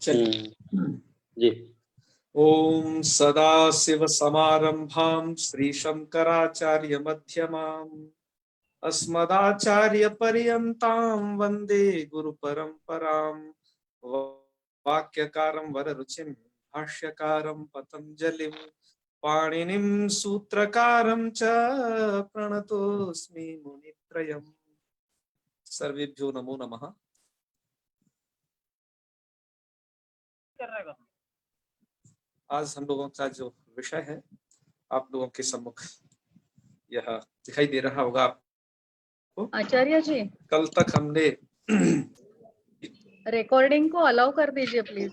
चलिए जी। ओम सदाशिव समारंभां श्री शंकराचार्य मध्यमाम् अस्मदाचार्य पर्यन्तां वंदे गुरु परंपरां वाक्यकारं वररुचिं भाष्यकारं पतंजलिं पाणिनिं सूत्रकारं च प्रणतोऽस्मि मुनित्रयम्। सर्वेभ्यो नमो नमः। आज हम लोगों का जो विषय है आप लोगों के सम्मुख यह दिखाई दे रहा होगा आपको। आचार्य जी, कल तक हमने रिकॉर्डिंग को अलाउ कर दीजिए प्लीज।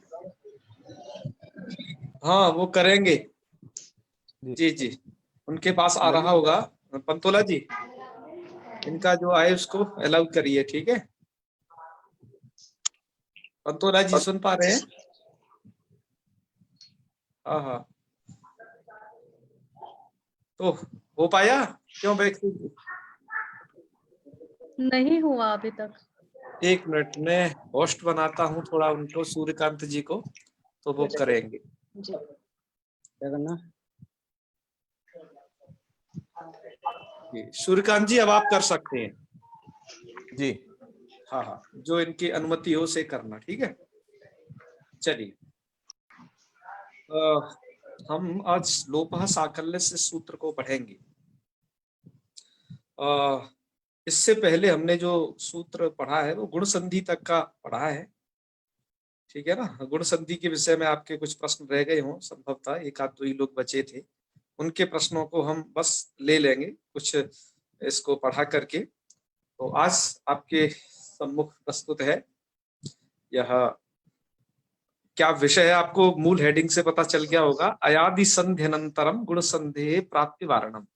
हाँ वो करेंगे जी जी, उनके पास आ रहा होगा पंतोला जी, इनका जो आए उसको अलाउ करिए, ठीक है। पंतोला जी सुन पा रहे हैं? हाँ हाँ, तो हो पाया क्यों बैक? नहीं हुआ अभी तक। एक मिनट में होस्ट बनाता हूँ थोड़ा उनको, सूर्यकांत जी को, तो वो करेंगे जी। क्या करना? सूर्यकांत जी अब आप कर सकते हैं जी। हाँ हाँ, जो इनकी अनुमति हो से करना, ठीक है। चलिए हम आज लोपः साकल्य से सूत्र को पढ़ेंगे। इससे पहले हमने जो सूत्र पढ़ा है वो गुण संधि तक का पढ़ा है, ठीक है ना। गुण संधि के विषय में आपके कुछ प्रश्न रह गए हों, संभवतः एक आध दो ही लोग बचे थे, उनके प्रश्नों को हम बस ले लेंगे कुछ इसको पढ़ा करके। तो आज आपके सम्मुख प्रस्तुत है यह, क्या विषय है आपको मूल हेडिंग से पता चल गया होगा, अयादि संध्यनंतरम गुण संधेय प्राप्ति वारणम।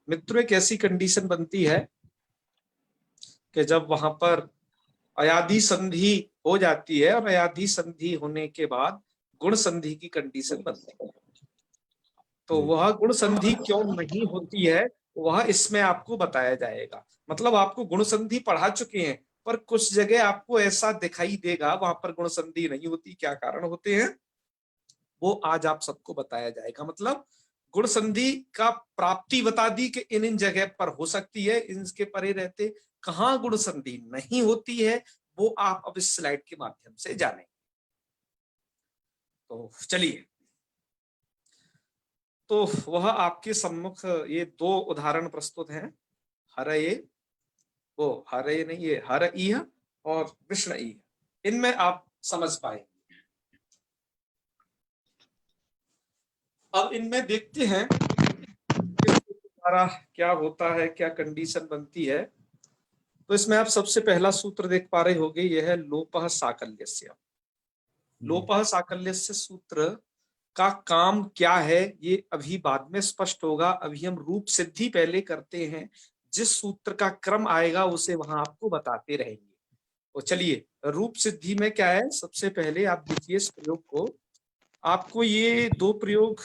मित्रों एक ऐसी कंडीशन बनती है कि जब वहां पर अयादि संधि हो जाती है और अयादि संधि होने के बाद गुण संधि की कंडीशन बनती है, तो वह गुण संधि क्यों नहीं होती है वह इसमें आपको बताया जाएगा। मतलब आपको गुण संधि पढ़ा चुके हैं पर कुछ जगह आपको ऐसा दिखाई देगा वहां पर गुण संधि नहीं होती, क्या कारण होते हैं वो आज आप सबको बताया जाएगा। मतलब गुण संधि का प्राप्ति बता दी कि इन इन जगह पर हो सकती है, इनके परे रहते कहाँ गुण संधि नहीं होती है वो आप अब इस स्लाइड के माध्यम से जानेंगे। तो चलिए, तो वह आपके सम्मुख ये दो उदाहरण प्रस्तुत हैं, हरये, वो हरये नहीं, ये हर इह और कृष्ण इह, इनमें आप समझ पाएंगे। अब इनमें देखते हैं द्वारा क्या होता है, क्या कंडीशन बनती है। तो इसमें आप सबसे पहला सूत्र देख पा रहे होंगे, यह है लोपः साकल्यस्य। लोपः साकल्यस्य सूत्र का काम क्या है ये अभी बाद में स्पष्ट होगा, अभी हम रूप सिद्धि पहले करते हैं, जिस सूत्र का क्रम आएगा उसे वहां आपको बताते रहेंगे। तो चलिए, रूप सिद्धि में क्या है, सबसे पहले आप देखिए इस प्रयोग को। आपको ये दो प्रयोग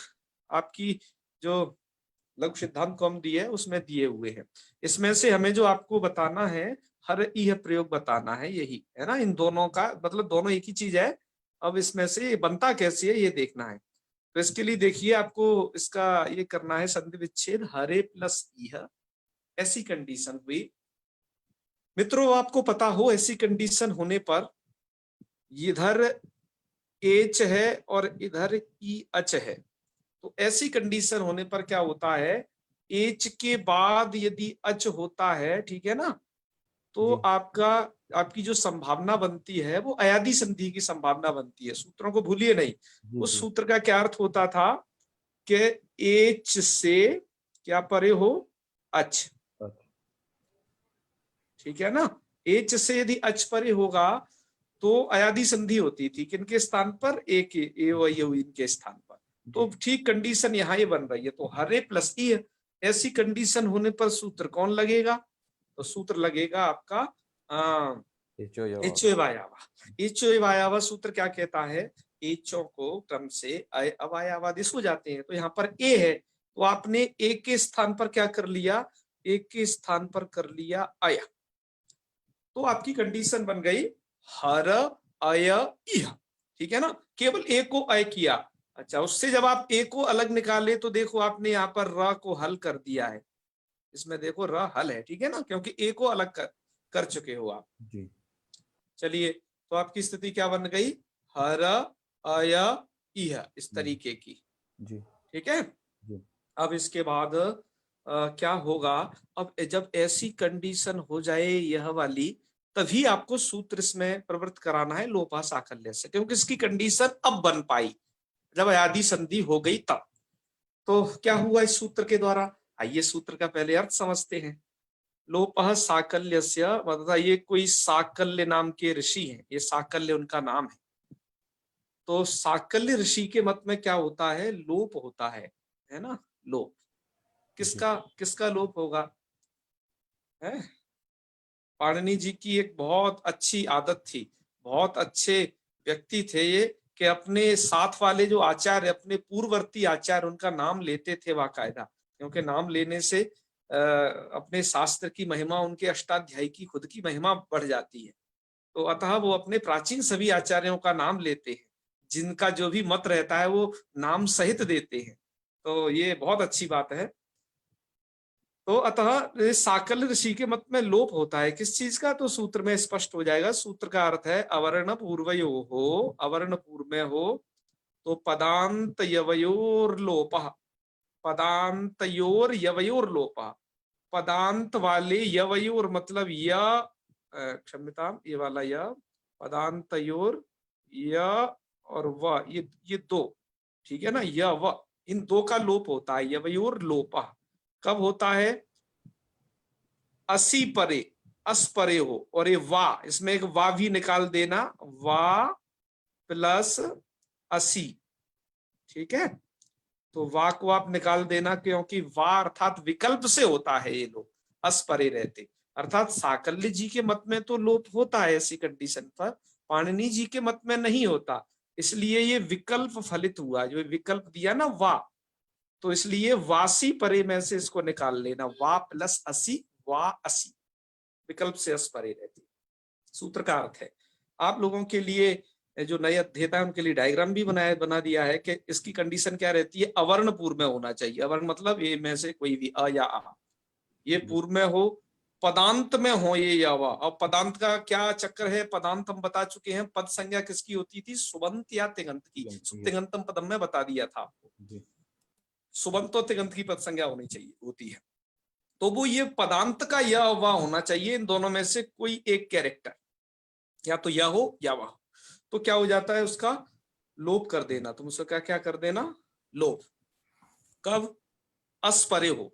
आपकी जो लघु सिद्धांत को हम दिए उसमें दिए हुए हैं, इसमें से हमें जो आपको बताना है हर यह प्रयोग बताना है, यही है ना। इन दोनों का मतलब दोनों एक ही चीज है, अब इसमें से बनता कैसे है ये देखना है। तो इसके लिए देखिए आपको इसका ये करना है संधि विच्छेद हरे प्लस इह, ऐसी कंडीशन हुई। मित्रों आपको पता हो ऐसी कंडीशन होने पर इधर एच है और इधर ई अच है, तो ऐसी कंडीशन होने पर क्या होता है, एच के बाद यदि अच होता है, ठीक है ना, तो आपकी जो संभावना बनती है वो अयादि संधि की संभावना बनती है। सूत्रों को भूलिए नहीं, उस सूत्र का क्या अर्थ होता था कि एच से क्या परे हो, अच, ठीक है ना। एच से यदि अच परे होगा तो अयादि संधि होती थी, किनके स्थान पर, ए के, ए व यू इनके स्थान पर। तो ठीक कंडीशन यहाँ ये बन रही है। तो हरे प्लस ई, ऐसी कंडीशन होने पर सूत्र कौन लगेगा, तो सूत्र लगेगा आपका एचो वायावा। एचो वायावा सूत्र क्या कहता है, एचो को क्रम से अवायावादिश हो जाते हैं। तो यहाँ पर ए है तो आपने ए के स्थान पर क्या कर लिया, ए के स्थान पर कर लिया अय, तो आपकी कंडीशन बन गई हर अय इह, ठीक है ना, केवल ए को अय किया। अच्छा, उससे जब आप ए को अलग निकाले तो देखो आपने यहाँ पर र को हल कर दिया है, इसमें देखो र हल है, ठीक है ना, क्योंकि ए को अलग कर चुके हो आप जी। चलिए, तो आपकी स्थिति क्या बन गई, हर अय इह, इस तरीके की, जी। ठीक है। जी। अब इसके बाद क्या होगा, अब जब ऐसी कंडीशन हो जाए यह वाली, तभी आपको सूत्र इसमें प्रवृत्त कराना है लोपा साकल्य से, क्योंकि इसकी कंडीशन अब बन पाई जब अयादि संधि हो गई तब। तो क्या हुआ इस सूत्र के द्वारा, आइए सूत्र का पहले अर्थ समझते हैं। लोपः साकल्यस्य, मतलब ये कोई साकल्य नाम के ऋषि हैं, ये साकल्य उनका नाम है। तो साकल्य ऋषि के मत में क्या होता है, लोप होता है ना, लोप। किसका किसका लोप होगा, है पाणिनि जी की एक बहुत अच्छी आदत थी, बहुत अच्छे व्यक्ति थे ये, कि अपने साथ वाले जो आचार्य, अपने पूर्ववर्ती आचार्य, उनका नाम लेते थे बाकायदा, क्योंकि नाम लेने से अपने शास्त्र की महिमा, उनके अष्टाध्यायी की खुद की महिमा बढ़ जाती है। तो अतः वो अपने प्राचीन सभी आचार्यों का नाम लेते हैं, जिनका जो भी मत रहता है वो नाम सहित देते हैं, तो ये बहुत अच्छी बात है। तो अतः साकल्य ऋषि के मत में लोप होता है किस चीज का, तो सूत्र में स्पष्ट हो जाएगा। सूत्र का अर्थ है अवर्ण पूर्वयो हो, अवर्ण पूर्व में हो तो पदांत यवयोर लोप, पदांतयोर यवयोर लोप, पदांत वाले यवयोर मतलब य, क्षम्यताम ये वाला य, पदांतयोर य और व, ये दो, ठीक है ना, य व, इन दो का लोप होता है, यवयोर लोप। कब होता है, असी परे, अस परे हो, और ये वा, इसमें एक वा भी निकाल देना, वा प्लस असी, ठीक है। तो वा को आप निकाल देना, क्योंकि वा अर्थात विकल्प से होता है ये लोग, अस परे रहते, अर्थात साकल्य जी के मत में तो लोप होता है ऐसी कंडीशन पर, पाणिनि जी के मत में नहीं होता, इसलिए ये विकल्प फलित हुआ, जो विकल्प दिया ना वा, तो इसलिए वासी परे में से इसको निकाल लेना, वा प्लस असी, वा असी, विकल्प से अस परे रहती, सूत्र का अर्थ है। आप लोगों के लिए जो नए अध्येता है उनके लिए डायग्राम भी बना दिया है कि इसकी कंडीशन क्या रहती है, अवर्ण पूर्व में होना चाहिए, अवर्ण मतलब ए में से कोई भी, अ या आ, ये पूर्व में हो, पदांत में हो ये या वा। अब पदांत का क्या चक्कर है, पदांत हम बता चुके हैं, पद संज्ञा किसकी होती थी, सुबंत या तिगंत की, तिगंतम पदम में बता दिया था आपको, सुबंत और तिगंत की पद संज्ञा होनी चाहिए, होती है। तो वो ये पदांत का या वा होना चाहिए, इन दोनों में से कोई एक कैरेक्टर, या तो या हो या वाह, तो क्या हो जाता है, उसका लोप कर देना, तुम उसका क्या क्या कर देना, लोप। कब, अस परे हो,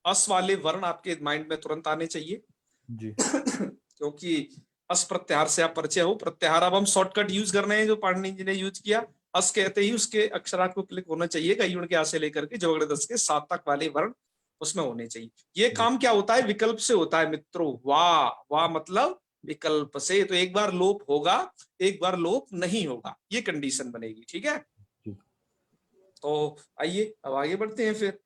अस वाले वर्ण आपके माइंड में तुरंत आने चाहिए जी। क्योंकि अस प्रत्याहार से आप परिचय हो, प्रत्याहार अब हम शॉर्टकट यूज कर रहे हैं जो पाणिनि जी ने यूज किया, अस कहते ही उसके अक्षरार्थ को क्लिक होना चाहिए, कईयुण के आ से लेकर के जोगड़े दस के सात तक वाले वर्ण उसमें होने चाहिए। ये काम क्या होता है, विकल्प से होता है मित्रों, वाह वाह मतलब विकल्प से, तो एक बार लोप होगा, एक बार लोप नहीं होगा, ये कंडीशन बनेगी, ठीक है। तो आइए अब आगे बढ़ते हैं फिर।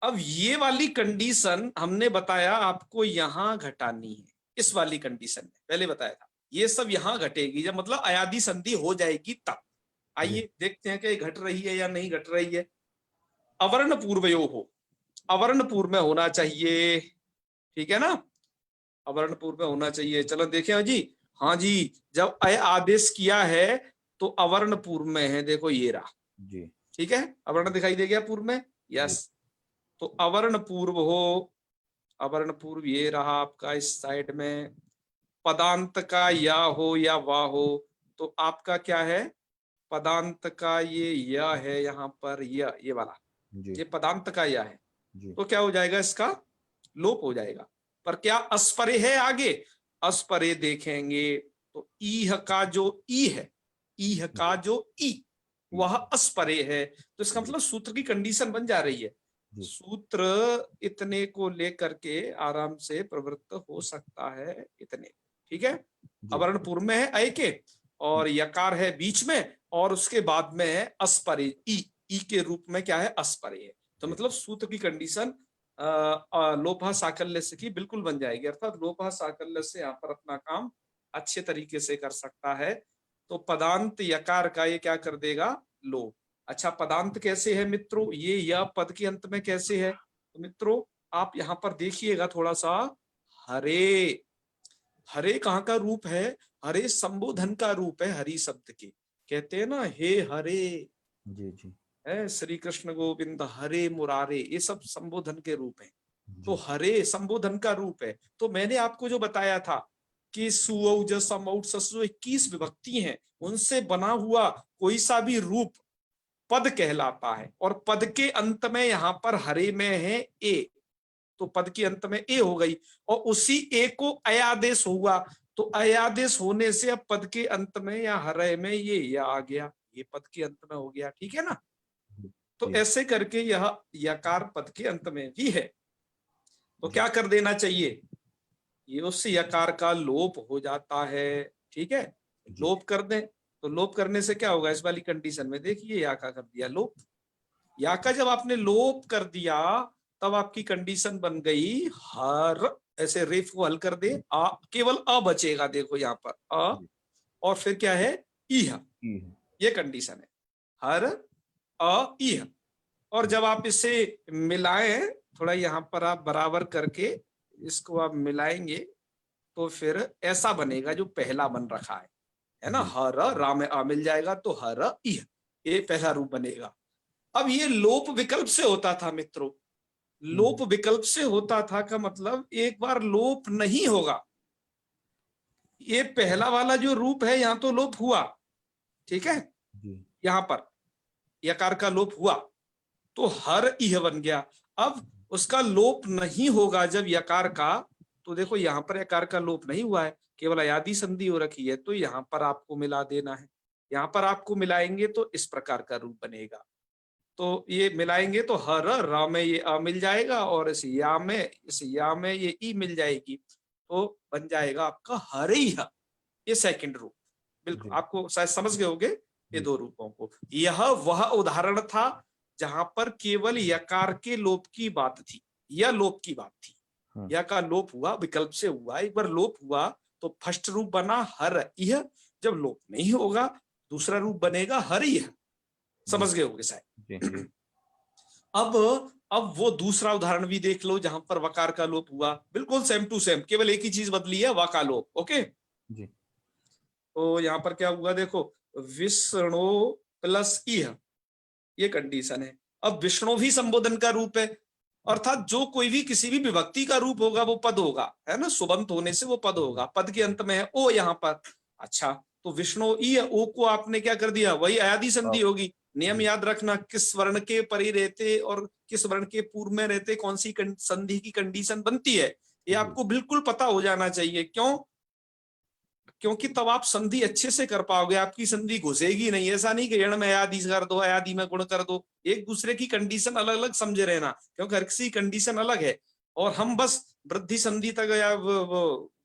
अब ये वाली कंडीशन हमने बताया आपको यहां घटानी है, इस वाली कंडीशन में पहले बताया था, ये सब यहां घटेगी जब मतलब अयादि संधि हो जाएगी तब। आइए देखते हैं कि ये घट रही है या नहीं घट रही है। अवर्ण पूर्वयो हो, अवर्ण पूर्व में होना चाहिए, ठीक है ना, अवर्ण पूर्व में होना चाहिए। चलो देखें जी, हाँ जी, जब अय आदेश किया है तो अवर्ण पूर्व में है, देखो ये रहा जी। ठीक है, अवर्ण दिखाई दे गया पूर्व में, यस। तो अवर्ण पूर्व हो, अवर्ण पूर्व ये रहा आपका इस साइड में, पदांत का या हो या वा हो, तो आपका क्या है, पदांत का ये या है यहाँ पर, ये वाला, ये पदांत का या है, तो क्या हो जाएगा, इसका लोप हो जाएगा। पर क्या अस्परे है आगे, अस्परे देखेंगे तो ईह का जो ई है, ईह का जो ई वह अस्परे है, तो इसका मतलब सूत्र की कंडीशन बन जा रही है, सूत्र इतने को लेकर के आराम से प्रवृत्त हो सकता है, इतने, ठीक है। अवर्ण पूर्व में है अय के, और यकार है बीच में, और उसके बाद में है अस्परे, ई के रूप में क्या है, अस्परे है, तो मतलब सूत्र की कंडीशन लोपा साकल्य से की बिल्कुल बन जाएगी, अर्थात लोपा साकल्य से यहाँ पर अपना काम अच्छे तरीके से कर सकता है। तो पदांत यकार का ये क्या कर देगा, लोप। अच्छा, पदांत कैसे है मित्रों, ये या पद के अंत में कैसे है, तो मित्रों आप यहाँ पर देखिएगा थोड़ा सा, हरे, हरे कहाँ का रूप है, हरे संबोधन का रूप है, हरि शब्द के, कहते हैं ना हे हरे, जी जी है श्री कृष्ण गोविंद हरे मुरारे, ये सब संबोधन के रूप हैं। तो जी हरे संबोधन का रूप है। तो मैंने आपको जो बताया था कि सुऔ समौट ससु 21 विभक्ति हैं, उनसे बना हुआ कोई सा भी रूप पद कहलाता है, और पद के अंत में यहाँ पर हरे में है ए, तो पद के अंत में ए हो गई, और उसी ए को अयादेश हुआ, तो अयादेश होने से अब पद के अंत में या हरे में ये या आ गया, ये पद के अंत में हो गया, ठीक है ना। तो जी ऐसे करके यह यकार पद के अंत में भी है। तो जी क्या कर देना चाहिए, ये उस यकार का लोप हो जाता है, ठीक है, जी लोप कर दें। तो लोप करने से क्या होगा, इस वाली कंडीशन में देखिए या का कर दिया लोप, या का जब आपने लोप कर दिया तब आपकी कंडीशन बन गई हर, ऐसे रेफ को हल कर दे, आ केवल अ बचेगा, देखो यहाँ पर अ, जी और फिर क्या है इह, ई है। ये कंडीशन है, हर अ इह। और जब आप इसे मिलाएं, थोड़ा यहाँ पर आप बराबर करके इसको आप मिलाएंगे, तो फिर ऐसा बनेगा जो पहला बन रखा है ना, जी हर रा में आ मिल जाएगा, तो हर इह, ये पहला रूप बनेगा। अब ये लोप विकल्प से होता था मित्रों, लोप विकल्प से होता था का मतलब एक बार लोप नहीं होगा, ये पहला वाला जो रूप है यहाँ तो लोप हुआ, ठीक है, जी यहाँ पर यकार का लोप हुआ, तो हर इह बन गया। अब उसका लोप नहीं होगा जब यकार का, तो देखो यहाँ पर यकार का लोप नहीं हुआ है, केवल अयादि संधि हो रखी है, तो यहाँ पर आपको मिला देना है, यहाँ पर आपको मिलाएंगे तो इस प्रकार का रूप बनेगा। तो ये मिलाएंगे तो हर रा में ये अ मिल जाएगा, और इस या में ये ई मिल जाएगी, तो बन जाएगा आपका हरिह, ये सेकंड रूप। बिल्कुल, जी आपको शायद समझ गए होंगे ये जी दो रूपों को। यह वह उदाहरण था जहां पर केवल यकार के लोप की बात थी, यह लोप की बात थी, हाँ यह का लोप हुआ, विकल्प से हुआ, एक बार लोप हुआ तो फर्स्ट रूप बना हर यह, जब लोप नहीं होगा दूसरा रूप बनेगा हर यह, जी समझ गए होंगे जी शायद। अब अब वो दूसरा उदाहरण भी देख लो जहां पर वकार का लोप हुआ, बिल्कुल सेम टू सेम, केवल एक ही चीज बदली है, वा का लोप, ओके। जी तो यहाँ पर क्या हुआ देखो, विष्णु प्लस इह, ये कंडीशन है। अब विष्णु भी संबोधन का रूप है, अर्थात जो कोई भी किसी भी विभक्ति का रूप होगा वो पद होगा, है ना, सुबंत होने से वो पद होगा, पद के अंत में है ओ यहाँ पर। अच्छा, तो विष्णु ई ओ को आपने क्या कर दिया, वही अयादि संधि हाँ, होगी। नियम जी याद रखना, किस वर्ण के परे रहते और किस वर्ण के पूर्व में रहते कौन सी संधि की कंडीशन बनती है, ये जी आपको बिल्कुल पता हो जाना चाहिए। क्यों, क्योंकि तब आप संधि अच्छे से कर पाओगे, आपकी संधि घुसेगी नहीं। ऐसा नहीं कि ऋण में अयादि कर दो, अयादि में गुण कर दो, एक दूसरे की कंडीशन अलग अलग समझे रहना, क्योंकि हर किसी कंडीशन अलग है। और हम बस वृद्धि संधि तक या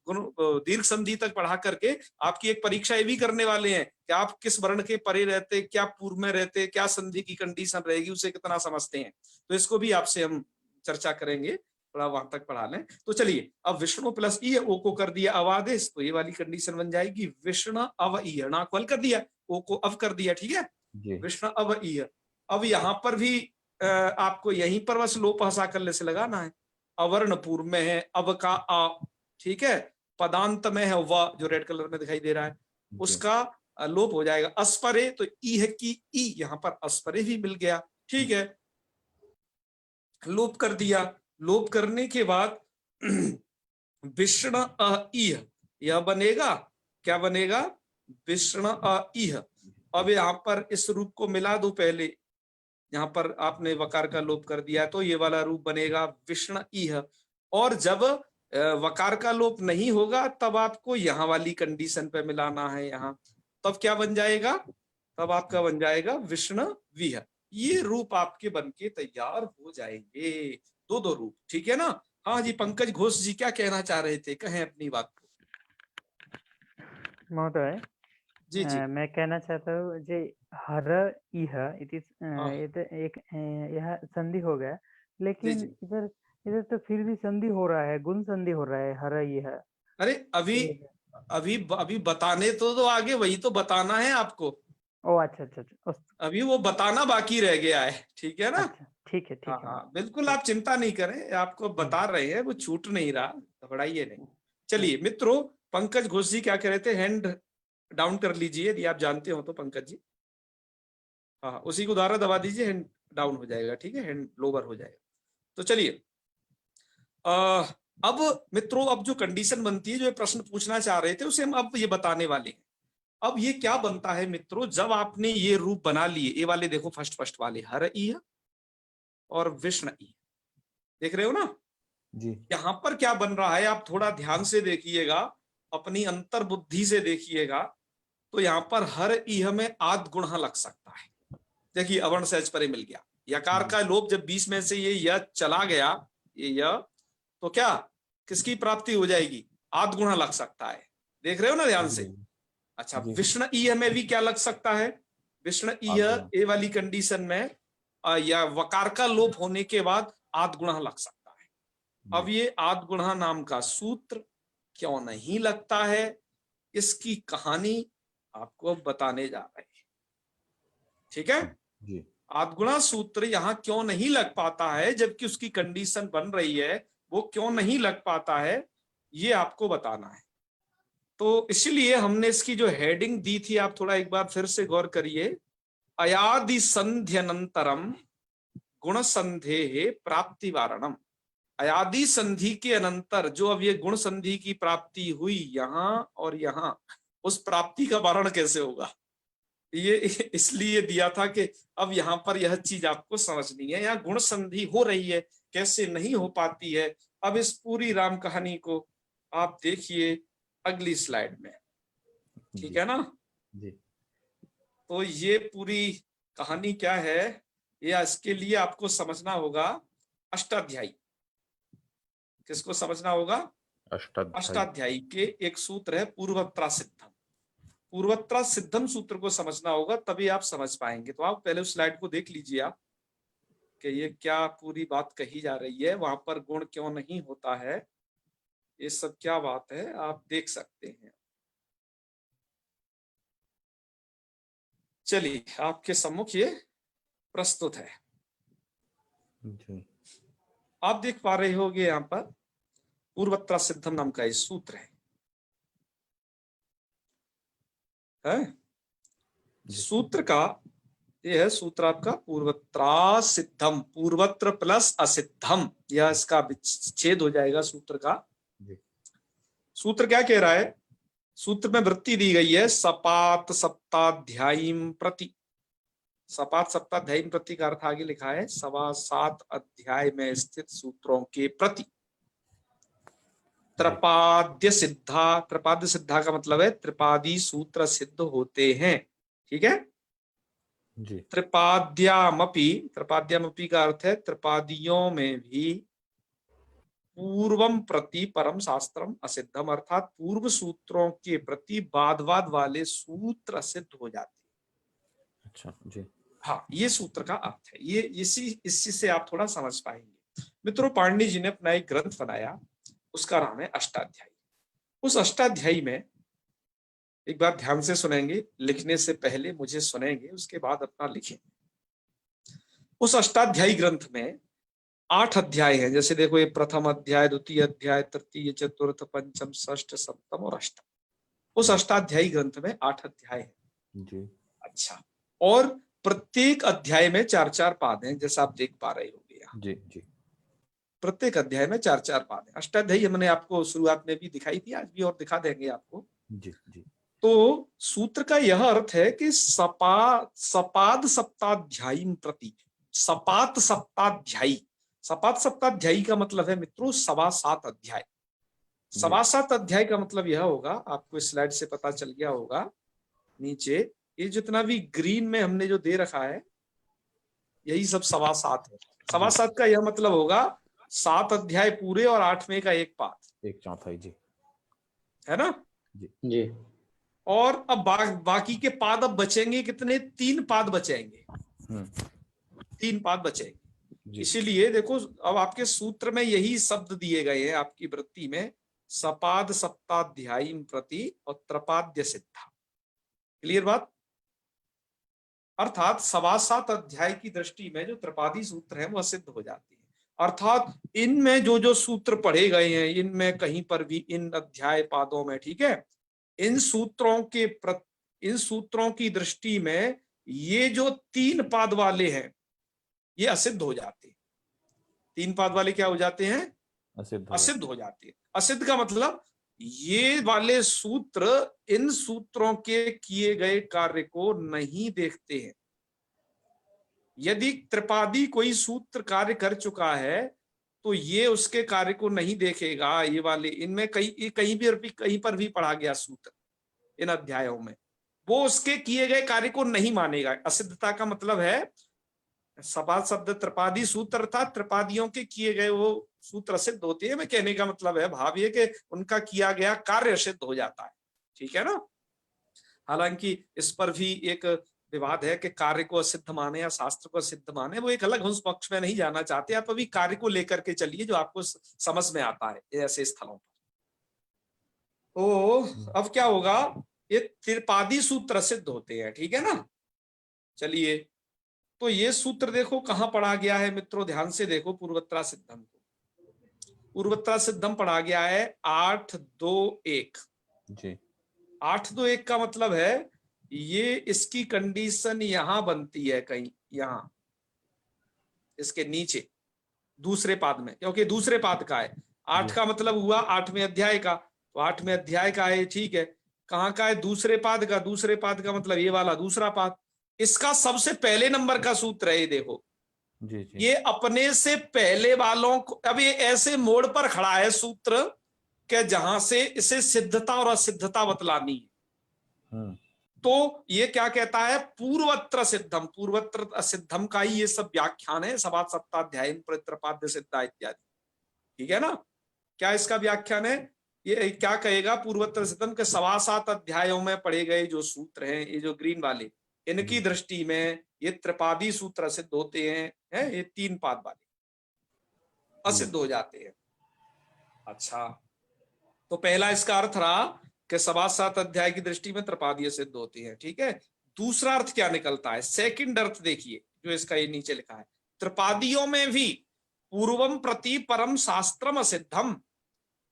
दीर्घ संधि तक पढ़ा करके आपकी एक परीक्षा ये भी करने वाले हैं कि आप किस वर्ण के परे रहते, क्या पूर्व में रहते, क्या संधि की कंडीशन रहेगी, उसे कितना समझते हैं। तो इसको भी आपसे हम चर्चा करेंगे, थोड़ा वहां तक पढ़ा लें। तो चलिए, अब विष्णु प्लस ई ओ को कर दिया अवादेश, तो ये वाली कंडीशन बन जाएगी विष्णु अव ई, ना को हल कर दिया, ओ को अव कर दिया, ठीक है, जी विष्णु अव ई। अब यहाँ पर भी आपको यहीं पर बस लोप हसाकल्य से लगाना है। अवर्ण पूर्व में है, अव का आ, ठीक है, पदांत में है व, जो रेड कलर में दिखाई दे रहा है, जी उसका लोप हो जाएगा। अस्परे, तो ई है की ई, यहाँ पर अस्परे भी मिल गया, ठीक है, लोप कर दिया। लोप करने के बाद विष्ण अ इह, यह बनेगा, क्या बनेगा, विष्ण अ इह। अब यहाँ पर इस रूप को मिला दो पहले, यहाँ पर आपने वकार का लोप कर दिया तो ये वाला रूप बनेगा विष्ण इह। और जब वकार का लोप नहीं होगा तब आपको यहाँ वाली कंडीशन पे मिलाना है, यहाँ तब क्या बन जाएगा, तब आपका बन जाएगा विष्ण विह। ये रूप आपके बनके तैयार हो जाएंगे, दो दो रूप, ठीक है ना। हाँ जी, पंकज घोष जी क्या कहना चाह रहे थे, कहें अपनी बात को। महोदय, जी जी मैं कहना चाहता हूँ जे हर इह इति हाँ ये तो एक यह संधि हो गया, जी लेकिन जी। इधर इधर तो फिर भी संधि हो रहा है, गुण संधि हो रहा है हर इह। अरे अभी अभी अभी बताने तो आगे वही तो बताना है आपको, ओ अच्छा अच्छा अच्छा अभी वो बताना बाकी रह गया है, ठीक है ना। अच्छा ठीक है हाँ ठीक है हाँ बिल्कुल, आप चिंता नहीं करें, आपको बता रहे हैं, वो छूट नहीं रहा, घबराइए नहीं। चलिए मित्रों, पंकज घोष जी क्या कह रहे थे, हैंड डाउन कर लीजिए यदि आप जानते हो तो पंकज जी। हाँ उसी को दोबारा दबा दीजिए, हैंड डाउन हो जाएगा, ठीक है, हैंड लोअर हो जाएगा। तो चलिए अब मित्रों, अब जो कंडीशन बनती है, जो प्रश्न पूछना चाह रहे थे उसे हम अब ये बताने वाले हैं। अब ये क्या बनता है मित्रों, जब आपने ये रूप बना लिए, ये वाले देखो फर्स्ट वाले, हर ई और विष्ण ई, देख रहे हो ना। जी यहां पर क्या बन रहा है, आप थोड़ा ध्यान से देखिएगा, अपनी अंतर बुद्धि से देखिएगा, तो यहाँ पर हर इह में आद गुण लग सकता है। देखिए अवर्ण सहज परे मिल गया, यकार का लोप जब 20 में से ये य चला गया, ये य, तो क्या किसकी प्राप्ति हो जाएगी, आद गुण लग सकता है, देख रहे हो ना ध्यान से। अच्छा विष्ण इह में भी क्या लग सकता है, विष्ण इह ए वाली कंडीशन में या वकार का लोप होने के बाद आद गुण लग सकता है। अब ये आद गुण नाम का सूत्र क्यों नहीं लगता है, इसकी कहानी आपको बताने जा रहे हैं, ठीक है। जी आदगुणा सूत्र यहाँ क्यों नहीं लग पाता है, जबकि उसकी कंडीशन बन रही है, वो क्यों नहीं लग पाता है, ये आपको बताना है। तो इसलिए हमने इसकी जो हेडिंग दी थी, आप थोड़ा एक बार फिर से गौर करिए, अयादि संध्यनंतरम गुण संधे प्राप्ति वारणम। अयादि संधि के अनंतर जो अब ये गुण संधि की प्राप्ति हुई यहां और यहां, उस प्राप्ति का वारण कैसे होगा, ये इसलिए दिया था कि अब यहां पर यह चीज आपको समझनी है, यहाँ गुण संधि हो रही है, कैसे नहीं हो पाती है। अब इस पूरी राम कहानी को आप देखिए अगली स्लाइड में, ठीक है ना। जी तो ये पूरी कहानी क्या है, ये इसके लिए आपको समझना होगा अष्टाध्यायी। किसको समझना होगा, अष्टाध्यायी के एक सूत्र है पूर्वत्रा सिद्धम, पूर्वत्रा सिद्धम सूत्र को समझना होगा, तभी आप समझ पाएंगे। तो आप पहले उस स्लाइड को देख लीजिए आप, कि ये क्या पूरी बात कही जा रही है, वहां पर गुण क्यों नहीं होता है, ये सब क्या बात है, आप देख सकते हैं। चलिए आपके सम्मुख ये प्रस्तुत है, जी आप देख पा रहे होगे यहाँ पर पूर्वत्रा सिद्धम नाम का ये सूत्र है? सूत्र का ये है सूत्र आपका पूर्वत्रा सिद्धम, पूर्वत्र प्लस असिद्धम, यह इसका विच्छेद हो जाएगा सूत्र का। सूत्र क्या कह रहा है, सूत्र में वृत्ति दी गई है सपात सप्ताध्यायीम प्रति, सपात सप्ताध्यायीम प्रति का अर्थ आगे लिखा है 7 अध्याय में स्थित सूत्रों के प्रति। त्रिपाद्य सिद्धा, त्रिपाद्य सिद्धा का मतलब है त्रिपादी सूत्र सिद्ध होते हैं, ठीक है। त्रिपाद्यामपि, त्रिपाद्यामपि का अर्थ है त्रिपादियों में भी पूर्वम प्रति परम शास्त्रम असिद्धम, अर्थात पूर्व सूत्रों के प्रति वाद वाले सूत्र असिद्ध हो जाते हैं। अच्छा जी हाँ ये सूत्र का अर्थ है, ये इसी से आप थोड़ा समझ पाएंगे। मित्रों पाणिनि जी ने अपना एक ग्रंथ बनाया, उसका नाम है अष्टाध्यायी। उस अष्टाध्यायी में एक बार ध्यान से सुनेंगे, लिखने से पहले मुझे सुनेंगे, उसके बाद अपना लिखेंगे। उस अष्टाध्यायी ग्रंथ में 8 अध्याय हैं, जैसे देखो ये प्रथम अध्याय, द्वितीय अध्याय, तृतीय, चतुर्थ, पंचम, षष्ठ, सप्तम और अष्टम। उस अष्टाध्यायी ग्रंथ में 8 अध्याय हैं जी। अच्छा, और प्रत्येक अध्याय में 4-4 पाद हैं, जैसा आप देख पा रहे होंगे यहाँ। जी जी प्रत्येक अध्याय में 4-4 पाद हैं। अष्टाध्यायी हमने आपको शुरुआत में भी दिखाई थी, आज भी और दिखा देंगे आपको। जी जी तो सूत्र का यह अर्थ है कि सपाद सप्ताध्यायी प्रति, सपात सप्ताध्यायी, सपात सप्ताध्यायी का मतलब है मित्रों 7.25 अध्याय। 7.25 अध्याय का मतलब यह होगा, आपको इस स्लाइड से पता चल गया होगा, नीचे ये जितना भी ग्रीन में हमने जो दे रखा है यही सब 7.25 है। 7.25 का यह मतलब होगा 7 अध्याय पूरे और 8वें का एक पाद, 1/4 जी, है ना जी। और अब बाकी के पाद अब बचेंगे कितने, 3 पाद बचेंगे, 3 पाद बचेंगे। इसीलिए देखो अब आपके सूत्र में यही शब्द दिए गए हैं आपकी वृत्ति में, सपाद सप्ताध्यायी प्रति और त्रपाद्य सिद्धा। क्लियर बात? अर्थात सवासात अध्याय की दृष्टि में जो त्रिपादी सूत्र है वो सिद्ध हो जाती है। अर्थात इनमें जो जो सूत्र पढ़े गए हैं, इनमें कहीं पर भी इन अध्याय पादों में, ठीक है, इन सूत्रों की दृष्टि में ये जो 3 पाद वाले हैं ये असिद्ध हो जाते हैं। 3 पाद वाले क्या हो जाते हैं? असिद्ध हो जाते हैं। असिद्ध का मतलब ये वाले सूत्र इन सूत्रों के किए गए कार्य को नहीं देखते हैं। यदि त्रिपादी कोई सूत्र कार्य कर चुका है तो ये उसके कार्य को नहीं देखेगा। ये वाले इनमें कहीं पर भी पढ़ा गया सूत्र इन अध्यायों में, वो उसके किए गए कार्य को नहीं मानेगा। असिद्धता का मतलब है सपाद शब्द त्रिपादी सूत्र था, त्रिपादियों के किए गए वो सूत्र सिद्ध होते हैं। मैं कहने का मतलब है, भाव ये कि उनका किया गया कार्य सिद्ध हो जाता है। ठीक है ना? हालांकि इस पर भी एक विवाद है कि कार्य को असिद्ध माने या शास्त्र को सिद्ध माने, वो एक अलग, उस पक्ष में नहीं जाना चाहते। आप अभी कार्य को लेकर के चलिए जो आपको समझ में आता है ऐसे स्थलों पर। तो अब क्या होगा, ये त्रिपादी सूत्र सिद्ध होते हैं। ठीक है ना? चलिए, तो ये सूत्र देखो कहां पढ़ा गया है मित्रों, ध्यान से देखो। पूर्वत्रा सिद्धम को, पूर्वत्रा सिद्धम पढ़ा गया है 8-2-1 जी। 8-2-1 का मतलब है ये इसकी कंडीशन यहां बनती है, कहीं यहां इसके नीचे दूसरे पाद में, क्योंकि दूसरे पाद का है। 8 का मतलब हुआ 8वें अध्याय का, तो 8वें अध्याय का है, ठीक है। कहां का है? दूसरे पाद का। दूसरे पाद का मतलब ये वाला दूसरा पाद। इसका सबसे पहले नंबर का सूत्र है, ये देखो जी, जी। ये अपने से पहले वालों को, अब ये ऐसे मोड़ पर खड़ा है सूत्र के जहां से इसे सिद्धता और असिद्धता बतलानी है। तो ये क्या कहता है? पूर्वत्र सिद्धम, पूर्वत्र सिद्धम का ही ये सब व्याख्यान है। सवाद सप्ताध्याय त्रिपाद्य सिद्धा इत्यादि। ठीक है ना? क्या इसका व्याख्यान है? ये क्या कहेगा? पूर्वत्र सिद्धम के 7 अध्यायों में पढ़े गए जो सूत्र हैं, ये जो ग्रीन वाले, इनकी दृष्टि में ये त्रिपादी सूत्र सिद्ध होते हैं, ये 3 पाद वाले असिद्ध हो जाते हैं। अच्छा, तो पहला इसका अर्थ रहा कि 7 अध्याय की दृष्टि में त्रिपादी सिद्ध होती है। ठीक है? दूसरा अर्थ क्या निकलता है? सेकंड अर्थ देखिए जो इसका ये नीचे लिखा है, त्रिपादियों में भी पूर्वम प्रति परम शास्त्रम असिद्धम,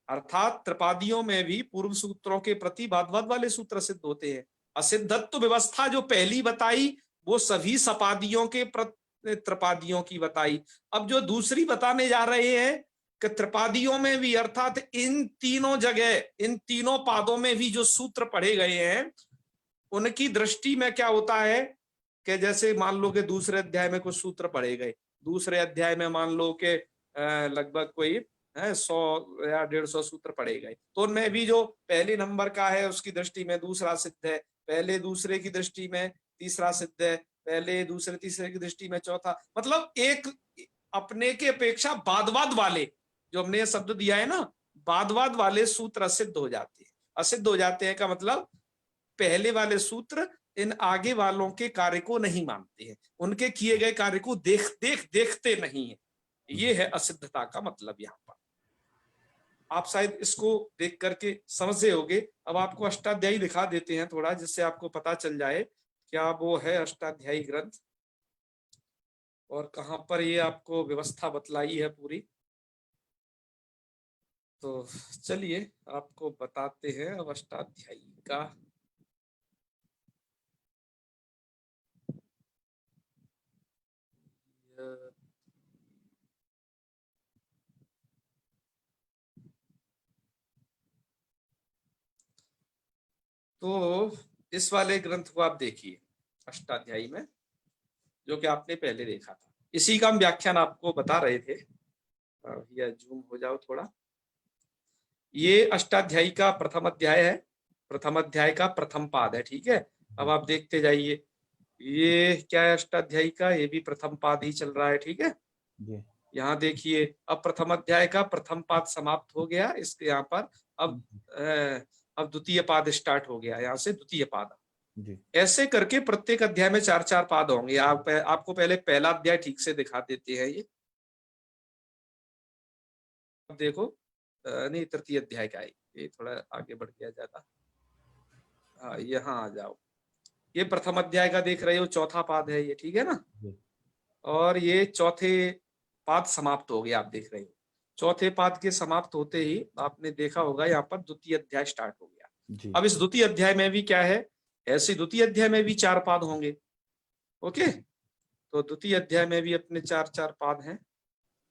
अर्थात त्रिपादियों में भी पूर्व सूत्रों के प्रति बाद वाले सूत्र सिद्ध होते हैं। असिद्धत्व व्यवस्था जो पहली बताई वो सभी सपादियों के त्रिपादियों की बताई। अब जो दूसरी बताने जा रहे हैं कि त्रिपादियों में भी, अर्थात इन तीनों जगह, इन तीनों पादों में भी जो सूत्र पढ़े गए हैं उनकी दृष्टि में क्या होता है कि जैसे मान लो कि दूसरे अध्याय में कुछ सूत्र पढ़े गए, दूसरे अध्याय में मान लो कि लगभग कोई 100 या 150 सूत्र पढ़े गए, तो उनमें भी जो पहले नंबर का है उसकी दृष्टि में दूसरा सिद्ध है, पहले दूसरे की दृष्टि में तीसरा सिद्ध है, पहले दूसरे तीसरे की दृष्टि में चौथा। मतलब एक अपने के अपेक्षा बाद वाले, जो हमने ये शब्द दिया है ना, बाद वाले सूत्र असिद्ध हो जाते हैं। असिद्ध हो जाते हैं का मतलब पहले वाले सूत्र इन आगे वालों के कार्य को नहीं मानते हैं, उनके किए गए कार्य को देखते नहीं है। ये है असिद्धता का मतलब। यहाँ पर आप शायद इसको देख करके समझे होंगे। अब आपको अष्टाध्यायी दिखा देते हैं थोड़ा, जिससे आपको पता चल जाए क्या वो है अष्टाध्यायी ग्रंथ और कहां पर ये आपको व्यवस्था बतलाई है पूरी। तो चलिए आपको बताते हैं अब अष्टाध्यायी का। तो इस वाले ग्रंथ को आप देखिए, अष्टाध्यायी में, जो कि आपने पहले देखा था, इसी का हम व्याख्यान आपको बता रहे थे। या जूम हो जाओ थोड़ा। ये अष्टाध्यायी का प्रथम अध्याय है, प्रथम अध्याय का प्रथम पाद है। ठीक है? अब आप देखते जाइए, ये क्या है अष्टाध्यायी का, ये भी प्रथम पाद ही चल रहा है। ठीक है? यहाँ देखिए, अब प्रथम अध्याय का प्रथम पाद समाप्त हो गया, इसके यहाँ पर अब द्वितीय पाद स्टार्ट हो गया, यहाँ से द्वितीय पाद। ऐसे करके प्रत्येक अध्याय में 4-4 पाद होंगे। आपको पहले पहला अध्याय ठीक से दिखा देते हैं। ये देखो, नहीं, तृतीय अध्याय का है ये, थोड़ा आगे बढ़ गया ज्यादा। हाँ, यहाँ आ जाओ। ये प्रथम अध्याय का देख रहे हो, चौथा पाद है ये, ठीक है ना। जी। और ये चौथे पाद समाप्त हो गया, आप देख रहे हो। चौथे पाद के समाप्त होते ही आपने देखा होगा यहाँ पर द्वितीय अध्याय स्टार्ट हो गया। जी। अब इस द्वितीय अध्याय में भी क्या है, ऐसे द्वितीय अध्याय में भी 4 पाद होंगे। ओके, तो द्वितीय अध्याय में भी अपने 4 पाद हैं।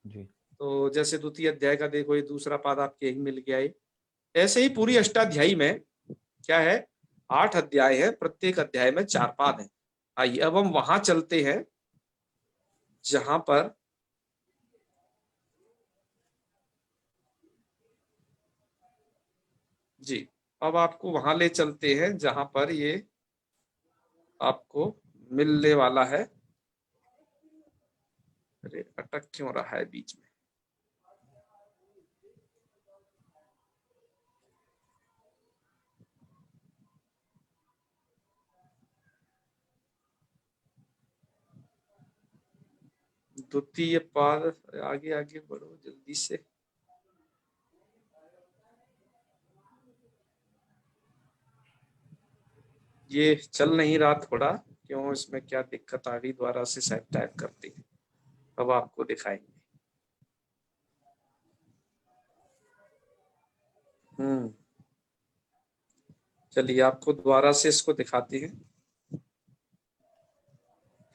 जी। तो जैसे द्वितीय अध्याय का देखो, ये दूसरा पाद आपके यही मिल गया है। ऐसे ही पूरी अष्टाध्यायी में क्या है, 8 अध्याय है, प्रत्येक अध्याय में 4 पाद हैं। आइए अब हम वहां चलते हैं जहां पर जी, अब आपको वहां ले चलते हैं जहां पर ये आपको मिलने वाला है। अरे अटक क्यों रहा है बीच में। द्वितीय पाद, आगे आगे बढ़ो जल्दी से। ये चल नहीं रहा थोड़ा, क्यों, इसमें क्या दिक्कत आ गई, दोबारा से शायद टाइप करते हैं, अब आपको दिखाएंगे। चलिए आपको दोबारा से इसको दिखाते हैं।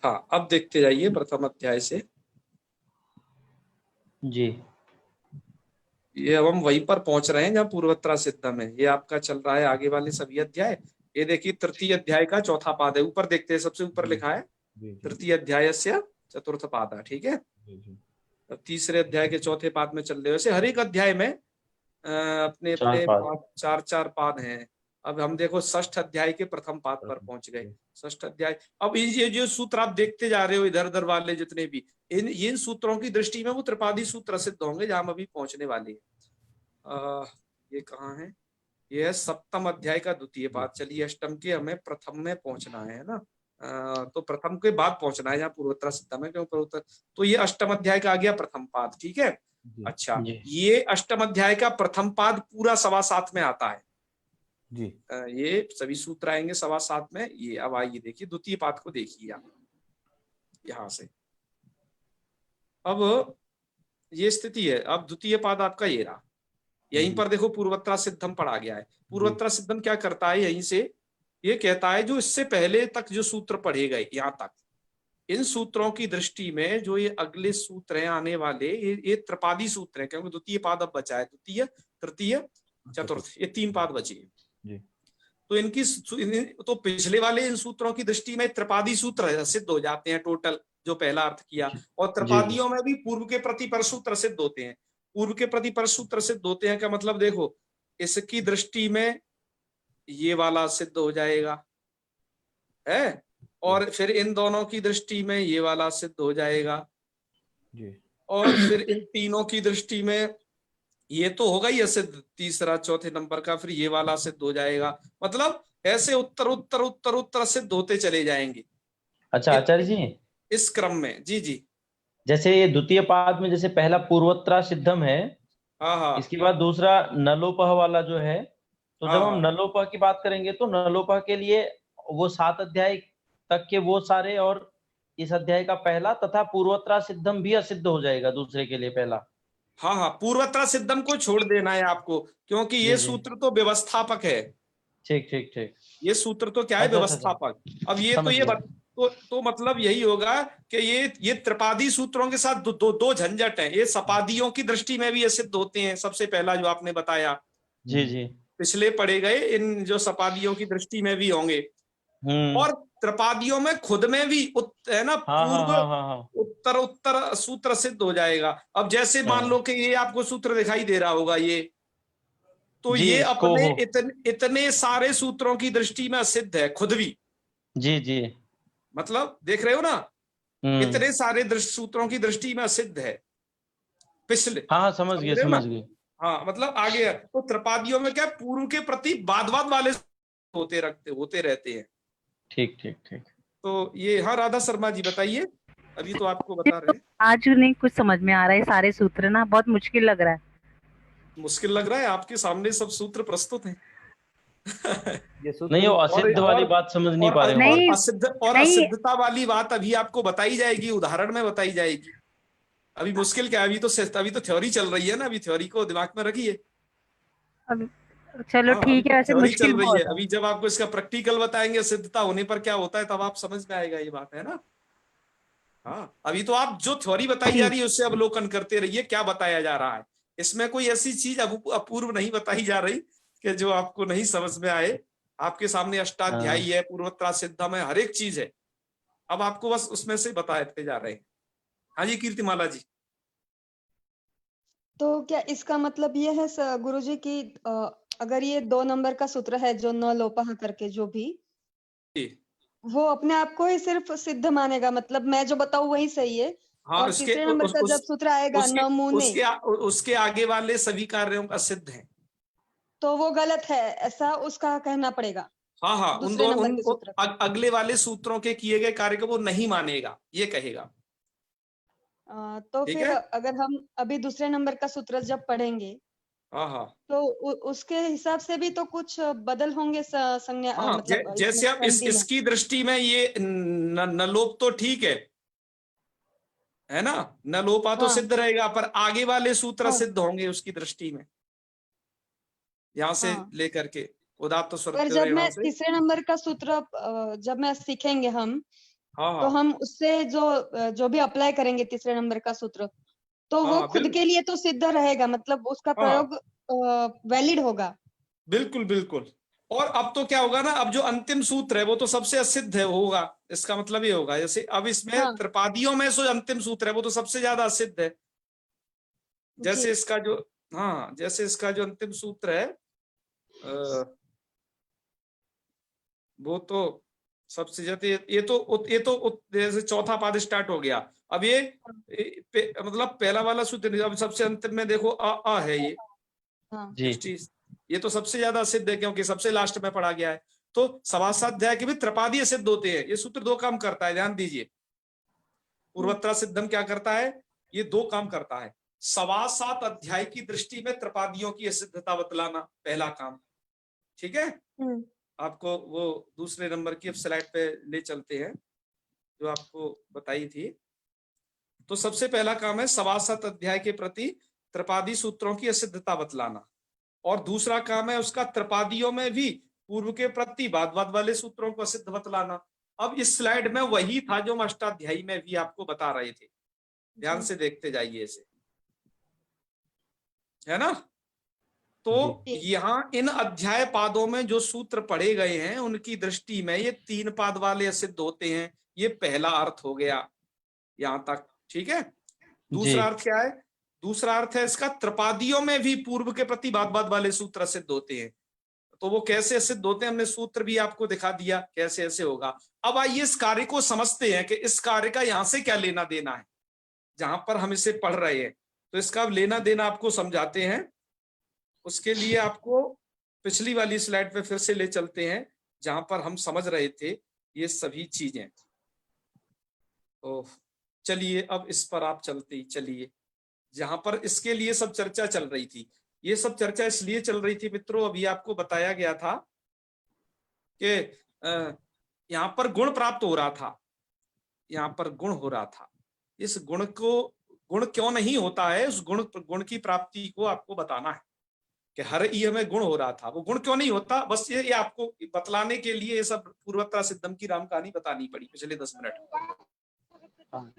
हाँ, अब देखते जाइए प्रथम अध्याय से। जी। ये अब हम वहीं पर पहुंच रहे हैं जहाँ पूर्वोत्तरा सिद्धम है। ये आपका चल रहा है आगे वाले सभी अध्याय। ये देखिए तृतीय अध्याय का चौथा पाद है, ऊपर देखते हैं, सबसे ऊपर लिखा है जी। तृतीय अध्याय से चतुर्थ पाद, ठीक है। जी। अब तीसरे अध्याय के चौथे पाद में चल रहे हो। वैसे हर एक अध्याय में अपने 4 अपने पाद। पाद, 4 पाद हैं। अब हम देखो षष्ठ अध्याय के प्रथम पाद पर पहुंच गए। षष्ठ अध्याय, अब ये जो सूत्र आप देखते जा रहे हो इधर उधर वाले जितने भी, इन सूत्रों की दृष्टि में वो त्रिपादी सूत्र सिद्ध होंगे जहां हम अभी पहुंचने वाले हैं। ये कहाँ है, ये है सप्तम अध्याय का द्वितीय पाद। चलिए अष्टम के हमें प्रथम में पहुंचना है ना। तो प्रथम के बाद पहुंचना है जहाँ पूर्वोत्तरा सिद्धम है, क्यों पूर्वोत्तर, तो ये अष्टम अध्याय का आ गया प्रथम पाद, ठीक है। अच्छा, जी। ये अष्टम अध्याय का प्रथम पाद पूरा 7.25 में आता है। जी। ये सभी सूत्र आएंगे 7.25 में। ये अब आइए देखिए द्वितीय पाद को, देखिए आप यहां से। अब ये स्थिति है, अब द्वितीय पाद आपका ये रहा। यहीं पर देखो पूर्वोत्तरा सिद्धम पढ़ा गया है। पूर्वोत्तरा सिद्धम क्या करता है, यहीं से ये कहता है जो इससे पहले तक जो सूत्र पढ़े गए यहां तक, इन सूत्रों की दृष्टि में जो ये अगले सूत्र हैं आने वाले, ये त्रिपादी सूत्र हैं, क्योंकि द्वितीय पाद अब बचा है, द्वितीय तृतीय चतुर्थ, ये 3 पाद बचे हैं। तो इनकी तो पिछले वाले इन सूत्रों की दृष्टि में त्रिपादी सूत्र सिद्ध हो जाते हैं टोटल, जो पहला अर्थ किया। और त्रिपादियों में भी पूर्व के प्रति परसूत्र सिद्ध होते हैं। पूर्व के प्रति परसूत्र सिद्ध होते हैं, क्या मतलब, देखो इसकी दृष्टि में ये वाला सिद्ध हो जाएगा है, और फिर इन दोनों की दृष्टि में ये वाला सिद्ध हो जाएगा जी। और फिर इन तीनों की दृष्टि में ये तो होगा ही सिद्ध, तीसरा चौथे नंबर का, फिर ये वाला सिद्ध हो जाएगा। मतलब ऐसे उत्तर उत्तर उत्तर उत्तर सिद्ध होते चले जाएंगे। अच्छा आचार्य जी, इस क्रम में। जी जी, जैसे ये द्वितीय पाद में जैसे पहला पूर्वोत्तरा सिद्धम है, हाँ हाँ इसके बाद दूसरा नलोपह वाला जो है, तो जब हम हाँ नलोपह की बात करेंगे तो नलोपह के लिए वो 7 अध्याय तक के वो सारे, और इस अध्याय का पहला तथा पूर्वोत्तरा सिद्धम भी असिद्ध हो जाएगा दूसरे के लिए पहला। हाँ हाँ, पूर्वोत्तरा सिद्धम को छोड़ देना है आपको, क्योंकि ये जी। सूत्र तो व्यवस्थापक है। ठीक ठीक ठीक। ये सूत्र तो क्या है, अच्छा अच्छा अच्छा, व्यवस्थापक। अब ये तो समझ ये गया। तो मतलब यही होगा कि ये त्रिपादी सूत्रों के साथ दो झंझट है। ये सपादियों की दृष्टि में भी ये सिद्ध होते हैं, सबसे पहला जो आपने बताया, जी जी। पिछले पढ़े गए इन जो सपादियों की दृष्टि में भी होंगे, और त्रिपादियों में खुद में भी है ना, हाँ हाँ पूर्व हाँ हाँ हाँ उत्तर उत्तर सूत्र सिद्ध हो जाएगा। अब जैसे मान लो कि ये आपको सूत्र दिखाई दे रहा होगा ये, तो जी, ये इसको अपने हो। इतने सारे सूत्रों की दृष्टि में सिद्ध है खुद भी। जी जी। मतलब देख रहे हो ना, इतने सारे सूत्रों की दृष्टि में सिद्ध है पिछले, हाँ हाँ, समझ गए समझ रहे हो ना। समझ गए। हाँ, मतलब आगे है। तो त्रिपादियों में क्या, पूर्व के प्रति बाद वाले होते रहते हैं। ठीक ठीक ठीक। तो ये, हाँ राधा शर्मा जी बताइए, अभी तो आपको बता रहे तो हैं। आज नहीं कुछ समझ में आ रहा है, सारे सूत्र ना बहुत मुश्किल लग रहा है। मुश्किल लग रहा है, आपके सामने सब सूत्र प्रस्तुत हैं। ये सूत्र नहीं, वो भी- असिद्ध वाली बात समझ नहीं पा रहे हो। नहीं, और नहीं। असिद्धता वाली बात अभी आपको बताई जाएगी, उदाहरण में बताई जाएगी। अभी मुश्किल क्या है, अभी तो थ्योरी चल रही है ना, अभी थ्योरी को दिमाग में रखिए। अब चलो हाँ, अभी ठीक है, तो वैसे थ्योरी मुश्किल चल रही है। बहुत है। अभी जब आपको इसका प्रैक्टिकल बताएंगे सिद्धता होने पर क्या होता है, तब आप समझ में आएगा ये बात, है ना। हाँ, अभी तो आप जो थ्योरी बताई जा ठीक। रही है उससे अवलोकन करते रहिए क्या बताया जा रहा है। इसमें कोई ऐसी चीज अपूर्व नहीं बताई जा रही कि जो आपको नहीं समझ में आए। आपके सामने अष्टाध्यायी है, पूर्वोत्तरा सिद्धम है, हर एक चीज है। अब आपको बस उसमें से बताते जा रहे हैं। हाँ जी कीर्तिमाला जी। तो क्या इसका मतलब ये है गुरुजी की अगर ये 2 नंबर का सूत्र है जो न लोपः करके जो भी, जी। वो अपने आप को ही सिर्फ सिद्ध मानेगा, मतलब मैं जो बताऊं वही सही है। हाँ, और उसके तीसरे नंबर का जब सूत्र आएगा उसके न मुने, उसके आगे वाले सभी कार्यों का सिद्ध है। तो वो गलत है, ऐसा उसका कहना पड़ेगा। हाँ हाँ, उन दूसरे दो नंबर उन के सूत्र का। अगले वाले सूत्रों के किए गए कार्य को वो नहीं मानेगा, ये कहेगा। तो ठीक फिर है। अगर हम अभी दूसरे नंबर का सूत्र जब पढ़ेंगे हाँ हाँ तो उसके हिसाब से भी तो कुछ बदल होंगे संज्ञा, हाँ, मतलब इसमें जैसे अब संधि में। इसकी दृष्टि में ये नलोप तो ठीक है ना, नलोपा तो हाँ सिद्ध रहेगा, पर आगे वाले सूत्र हाँ सिद्ध होंगे उसकी दृष्टि में, यहां से हाँ। लेकर के उदात्त पर स्वरत्यो जब यहां मैं से। तीसरे नंबर का सूत्र जब मैं सीखेंगे हम, हाँ तो हाँ हम उससे जो भी अप्लाई करेंगे तीसरे नंबर का सूत्र, तो वो हाँ खुद के लिए तो सिद्ध रहेगा, मतलब उसका हाँ, प्रयोग वैलिड होगा। बिल्कुल बिल्कुल। और अब तो क्या होगा ना, अब जो अंतिम सूत्र है वो तो सबसे असिद्ध है होगा। इसका मतलब ये होगा, जैसे अब इसमें हाँ त्रिपादियों में जो अंतिम सूत्र है वो तो सबसे ज्यादा असिद्ध है। जी जैसे इसका जो, हाँ, जैसे इसका जो अंतिम सूत्र है वो तो सबसे ज्यादा, जैसे चौथा पाद स्टार्ट हो गया। अब मतलब पहला वाला सूत्र नहीं, अब सबसे अंतिम में देखो अ है ये हाँ जी। 60, ये तो सबसे ज्यादा सिद्ध है क्योंकि सबसे लास्ट में पढ़ा गया है। तो सवासाध्याय के भी त्रिपादी सिद्ध होते हैं। ये सूत्र दो काम करता है, ध्यान दीजिए। पूर्वोत्तरा सिद्धम क्या करता है, ये दो काम करता है। सवासात अध्याय की दृष्टि में त्रिपादियों की असिद्धता बतलाना, पहला काम। ठीक है। हम्म, आपको वो दूसरे नंबर की अब स्लाइड पे ले चलते हैं जो आपको बताई थी। तो सबसे पहला काम है सवासत अध्याय के प्रति त्रिपादी सूत्रों की असिद्धता बतलाना, और दूसरा काम है उसका त्रिपादियों में भी पूर्व के प्रति बाद बाद वाले सूत्रों को असिद्ध बतलाना। अब इस स्लाइड में वही था जो हम अष्टाध्यायी में भी आपको बता रहे थे, ध्यान जी से देखते जाइए इसे, है ना। तो जी यहाँ इन अध्याय पादों में जो सूत्र पढ़े गए हैं उनकी दृष्टि में ये 3 पाद वाले असिद्ध होते हैं। ये पहला अर्थ हो गया यहां तक, ठीक है। जी। दूसरा अर्थ क्या है, दूसरा अर्थ है इसका त्रिपादियों में भी पूर्व के प्रति बाद बाद वाले सूत्र सिद्ध होते हैं। तो वो कैसे सिद्ध होते हैं, हमने सूत्र भी आपको दिखा दिया कैसे ऐसे होगा। अब आइए इस कार्य को समझते हैं कि इस कार्य का यहां से क्या लेना देना है, जहां पर हम इसे पढ़ रहे हैं। तो इसका लेना देना आपको समझाते हैं। उसके लिए आपको पिछली वाली स्लाइड पे फिर से ले चलते हैं जहां पर हम समझ रहे थे ये सभी चीजें। तो चलिए अब इस पर आप चलते ही चलिए, जहां पर इसके लिए सब चर्चा चल रही थी। ये सब चर्चा इसलिए चल रही थी मित्रों, अभी आपको बताया गया था कि यहाँ पर गुण प्राप्त हो रहा था, यहाँ पर गुण हो रहा था। इस गुण को, गुण क्यों नहीं होता है, उस गुण की प्राप्ति को आपको बताना है कि हर ईय में गुण हो रहा था। वो गुण क्यों नहीं होता, बस ये आपको बतलाने के लिए ये सब पूर्वोत्तरा सिद्धम की राम कहानी बतानी पड़ी पिछले 10 मिनट।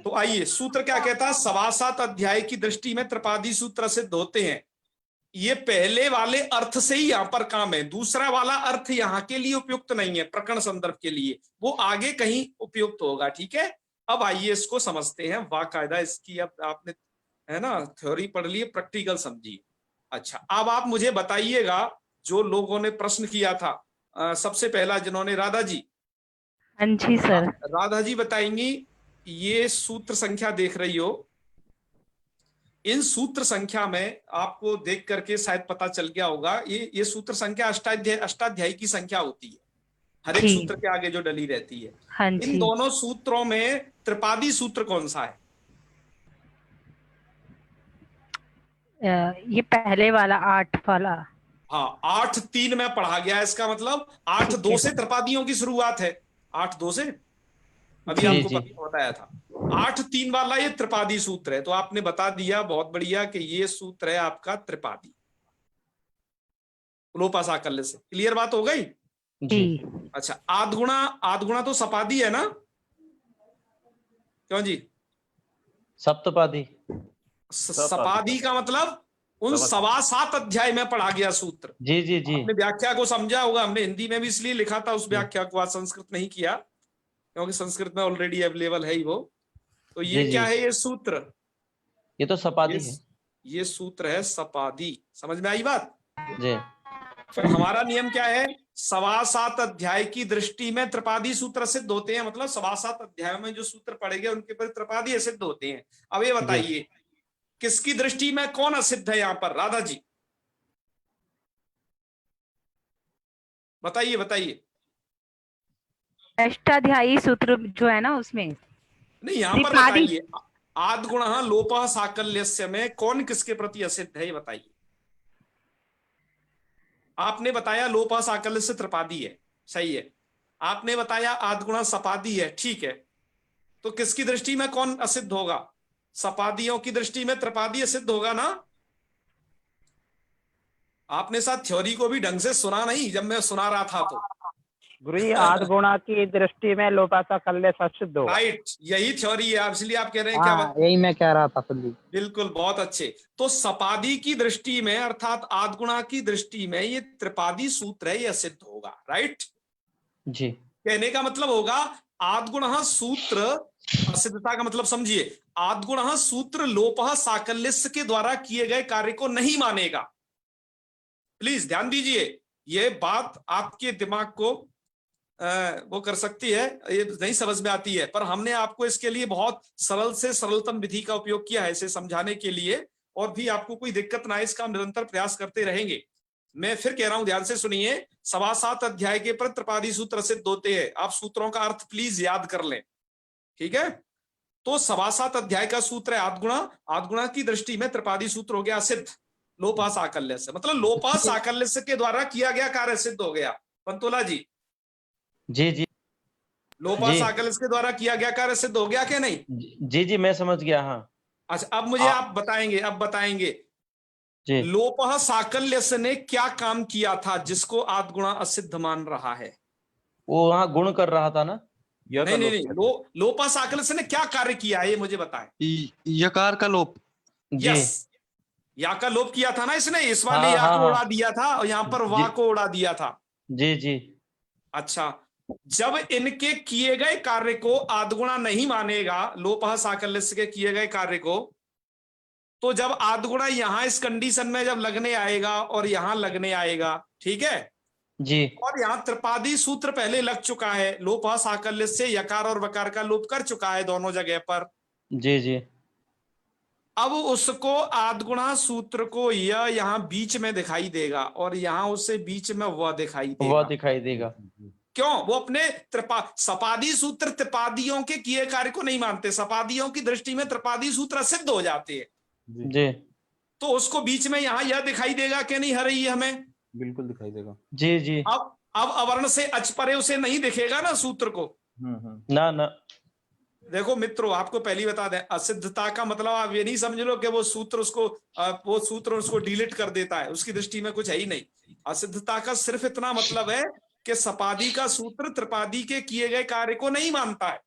तो आइए सूत्र क्या कहता है, सवासात अध्याय की दृष्टि में त्रिपादी सूत्र सिद्ध होते हैं। ये पहले वाले अर्थ से ही यहां पर काम है, दूसरा वाला अर्थ यहां के लिए उपयुक्त नहीं है, प्रकरण संदर्भ के लिए, वो आगे कहीं उपयुक्त होगा। ठीक है। अब आइए इसको समझते हैं बाकायदा। इसकी अब आपने, है ना, थ्योरी पढ़ ली, प्रैक्टिकल समझिए। अच्छा, अब आप मुझे बताइएगा जो लोगों ने प्रश्न किया था, सबसे पहला जिन्होंने, राधा जी। हाँ जी सर। राधा जी बताएंगी, ये सूत्र संख्या देख रही हो, इन सूत्र संख्या में आपको देख करके शायद पता चल गया होगा, ये सूत्र संख्या अष्टाध्यायी की संख्या होती है, हर एक जी। सूत्र के आगे जो डली रहती है। हाँ इन जी। दोनों सूत्रों में त्रिपादी सूत्र कौन सा है? ये पहले वाला 8 वाला। हाँ, 8-3 में पढ़ा गया है, इसका मतलब 8-2 से त्रिपादियों की शुरुआत है। 8-2 से अभी जी, आपको जी। बताया था। 8-3 वाला ये त्रिपादी सूत्र है, तो आपने बता दिया, बहुत बढ़िया, कि ये सूत्र है आपका त्रिपादी लोपा साकल्य से। क्लियर बात हो गई? जी। अच्छा, आधगुणा तो सपादी है ना? क्यों जी? सप्तपादी। सपादी का मतलब उन 7.25 अध्याय में पढ़ा गया सूत्र। जी, जी, जी। आपने व्याख्या को समझा होगा, हमने हिंदी में भी इसलिए लिखा था उस व्याख्या को, आज संस्कृत नहीं किया क्योंकि संस्कृत में ऑलरेडी अवेलेबल है ही वो। तो ये जी, क्या जी। है? ये सूत्र, ये तो सपादी है। ये सूत्र है सपादी। समझ में आई बात? जी। फिर हमारा नियम क्या है? 7.25 अध्याय की दृष्टि में त्रिपादी सूत्र सिद्ध होते हैं, मतलब 7.25 अध्यायों में जो सूत्र पढ़े गए उनके पर त्रिपादी सिद्ध होते हैं। अब ये बताइए, किसकी दृष्टि में कौन असिद्ध है यहां पर? राधा जी बताइए, बताइए। अष्टाध्यायी सूत्र जो है ना उसमें नहीं, यहां पर त्रिपादी। बताइए, आद्गुणः लोपः साकल्यस्य में कौन किसके प्रति असिद्ध है, ये बताइए। आपने बताया लोपः साकल्य से त्रिपादी है, सही है। आपने बताया आद्गुणः सपादी है, ठीक है। तो किसकी दृष्टि में कौन असिद्ध होगा? सपादियों की दृष्टि में त्रिपादी असिद्ध होगा ना? आपने साथ थ्योरी को भी ढंग से सुना नहीं जब मैं सुना रहा था तो। गुरुजी आधगुणा की दृष्टि में लोपा साकल्य सिद्ध होगा। राइट, यही थ्योरी है, इसलिए आप कह रहे हैं क्या बात? यही मैं कह रहा था सर। बिल्कुल, बहुत अच्छे। तो सपादी की दृष्टि में अर्थात आद्गुणा की दृष्टि में ये त्रिपादी सूत्र है, ये सिद्ध होगा। राइट, जी। कहने का मतलब होगा आद्गुणः सूत्र, असिद्धता का मतलब समझिए, आद्गुणः सूत्र लोपः साकल्यस्य के द्वारा किए गए कार्य को नहीं मानेगा। प्लीज ध्यान दीजिए, ये बात आपके दिमाग को वो कर सकती है, ये नहीं समझ में आती है, पर हमने आपको इसके लिए बहुत सरल से सरलतम विधि का उपयोग किया है इसे समझाने के लिए, और भी आपको कोई दिक्कत ना आए इसका हम निरंतर प्रयास करते रहेंगे। मैं फिर कह रहा हूं, ध्यान से सुनिए, 7.25 अध्याय के पर त्रिपादी सूत्र सिद्ध होते हैं। आप सूत्रों का अर्थ प्लीज याद कर लें, ठीक है? तो 7.25 अध्याय का सूत्र है आद्गुणा, आद्गुणा की दृष्टि में त्रिपादी सूत्र हो गया सिद्ध लोपा साकल्य से, मतलब लोपा साकल्य से के द्वारा किया गया कार्य सिद्ध हो गया। पंतोला जी, जी, जी। लोपा जी। साकल्य के द्वारा किया गया कार्य सिद्ध हो गया क्या नहीं? जी, जी, मैं समझ गया। हाँ। अच्छा, अब मुझे आप बताएंगे, अब बताएंगे जी। लोपः साकल्य ने क्या काम किया था जिसको आद्गुणा असिद्ध मान रहा है? वो वहां गुण कर रहा था ना? नहीं नहीं नहीं, लोपः साकल्य ने क्या कार्य किया है ये मुझे बताएं। यकार का लोप। जी। यस, या का लोप किया था ना इसने, इस वाले हाँ, या हाँ, को हाँ। उड़ा दिया था और यहाँ पर वा को उड़ा दिया था। जी, जी। अच्छा, जब इनके किए गए कार्य को आद्गुणा नहीं मानेगा, लोपः साकल्य के किए गए कार्य को, तो जब आद्गुणा यहां इस कंडीशन में जब लगने आएगा और यहां लगने आएगा, ठीक है, जी। और यहां त्रिपादी सूत्र पहले लग चुका है, लोपः साकल्य से यकार और वकार का लोप कर चुका है दोनों जगह पर। जी, जी। अब उसको आद्गुणा सूत्र को यह यहां बीच में दिखाई देगा और यहां उसे बीच में वह दिखाई वह देगा। दिखाई देगा। क्यों? वो अपने सपादी सूत्र त्रिपादियों के किए कार्य को नहीं मानते, सपादियों की दृष्टि में त्रिपादी सूत्र सिद्ध हो जाते हैं। जी। तो उसको बीच में यहां यह दिखाई देगा कि नहीं हरई हमें? बिल्कुल दिखाई देगा। जी, जी। अब अवर्ण से अच परे उसे नहीं दिखेगा ना सूत्र को। ना, ना। देखो मित्रों, आपको पहली बता दें, असिद्धता का मतलब आप ये नहीं समझ लो कि वो सूत्र उसको डिलीट कर देता है, उसकी दृष्टि में कुछ है ही नहीं। असिद्धता का सिर्फ इतना मतलब है कि सपादी का सूत्र त्रिपादी के किए गए कार्य को नहीं मानता है।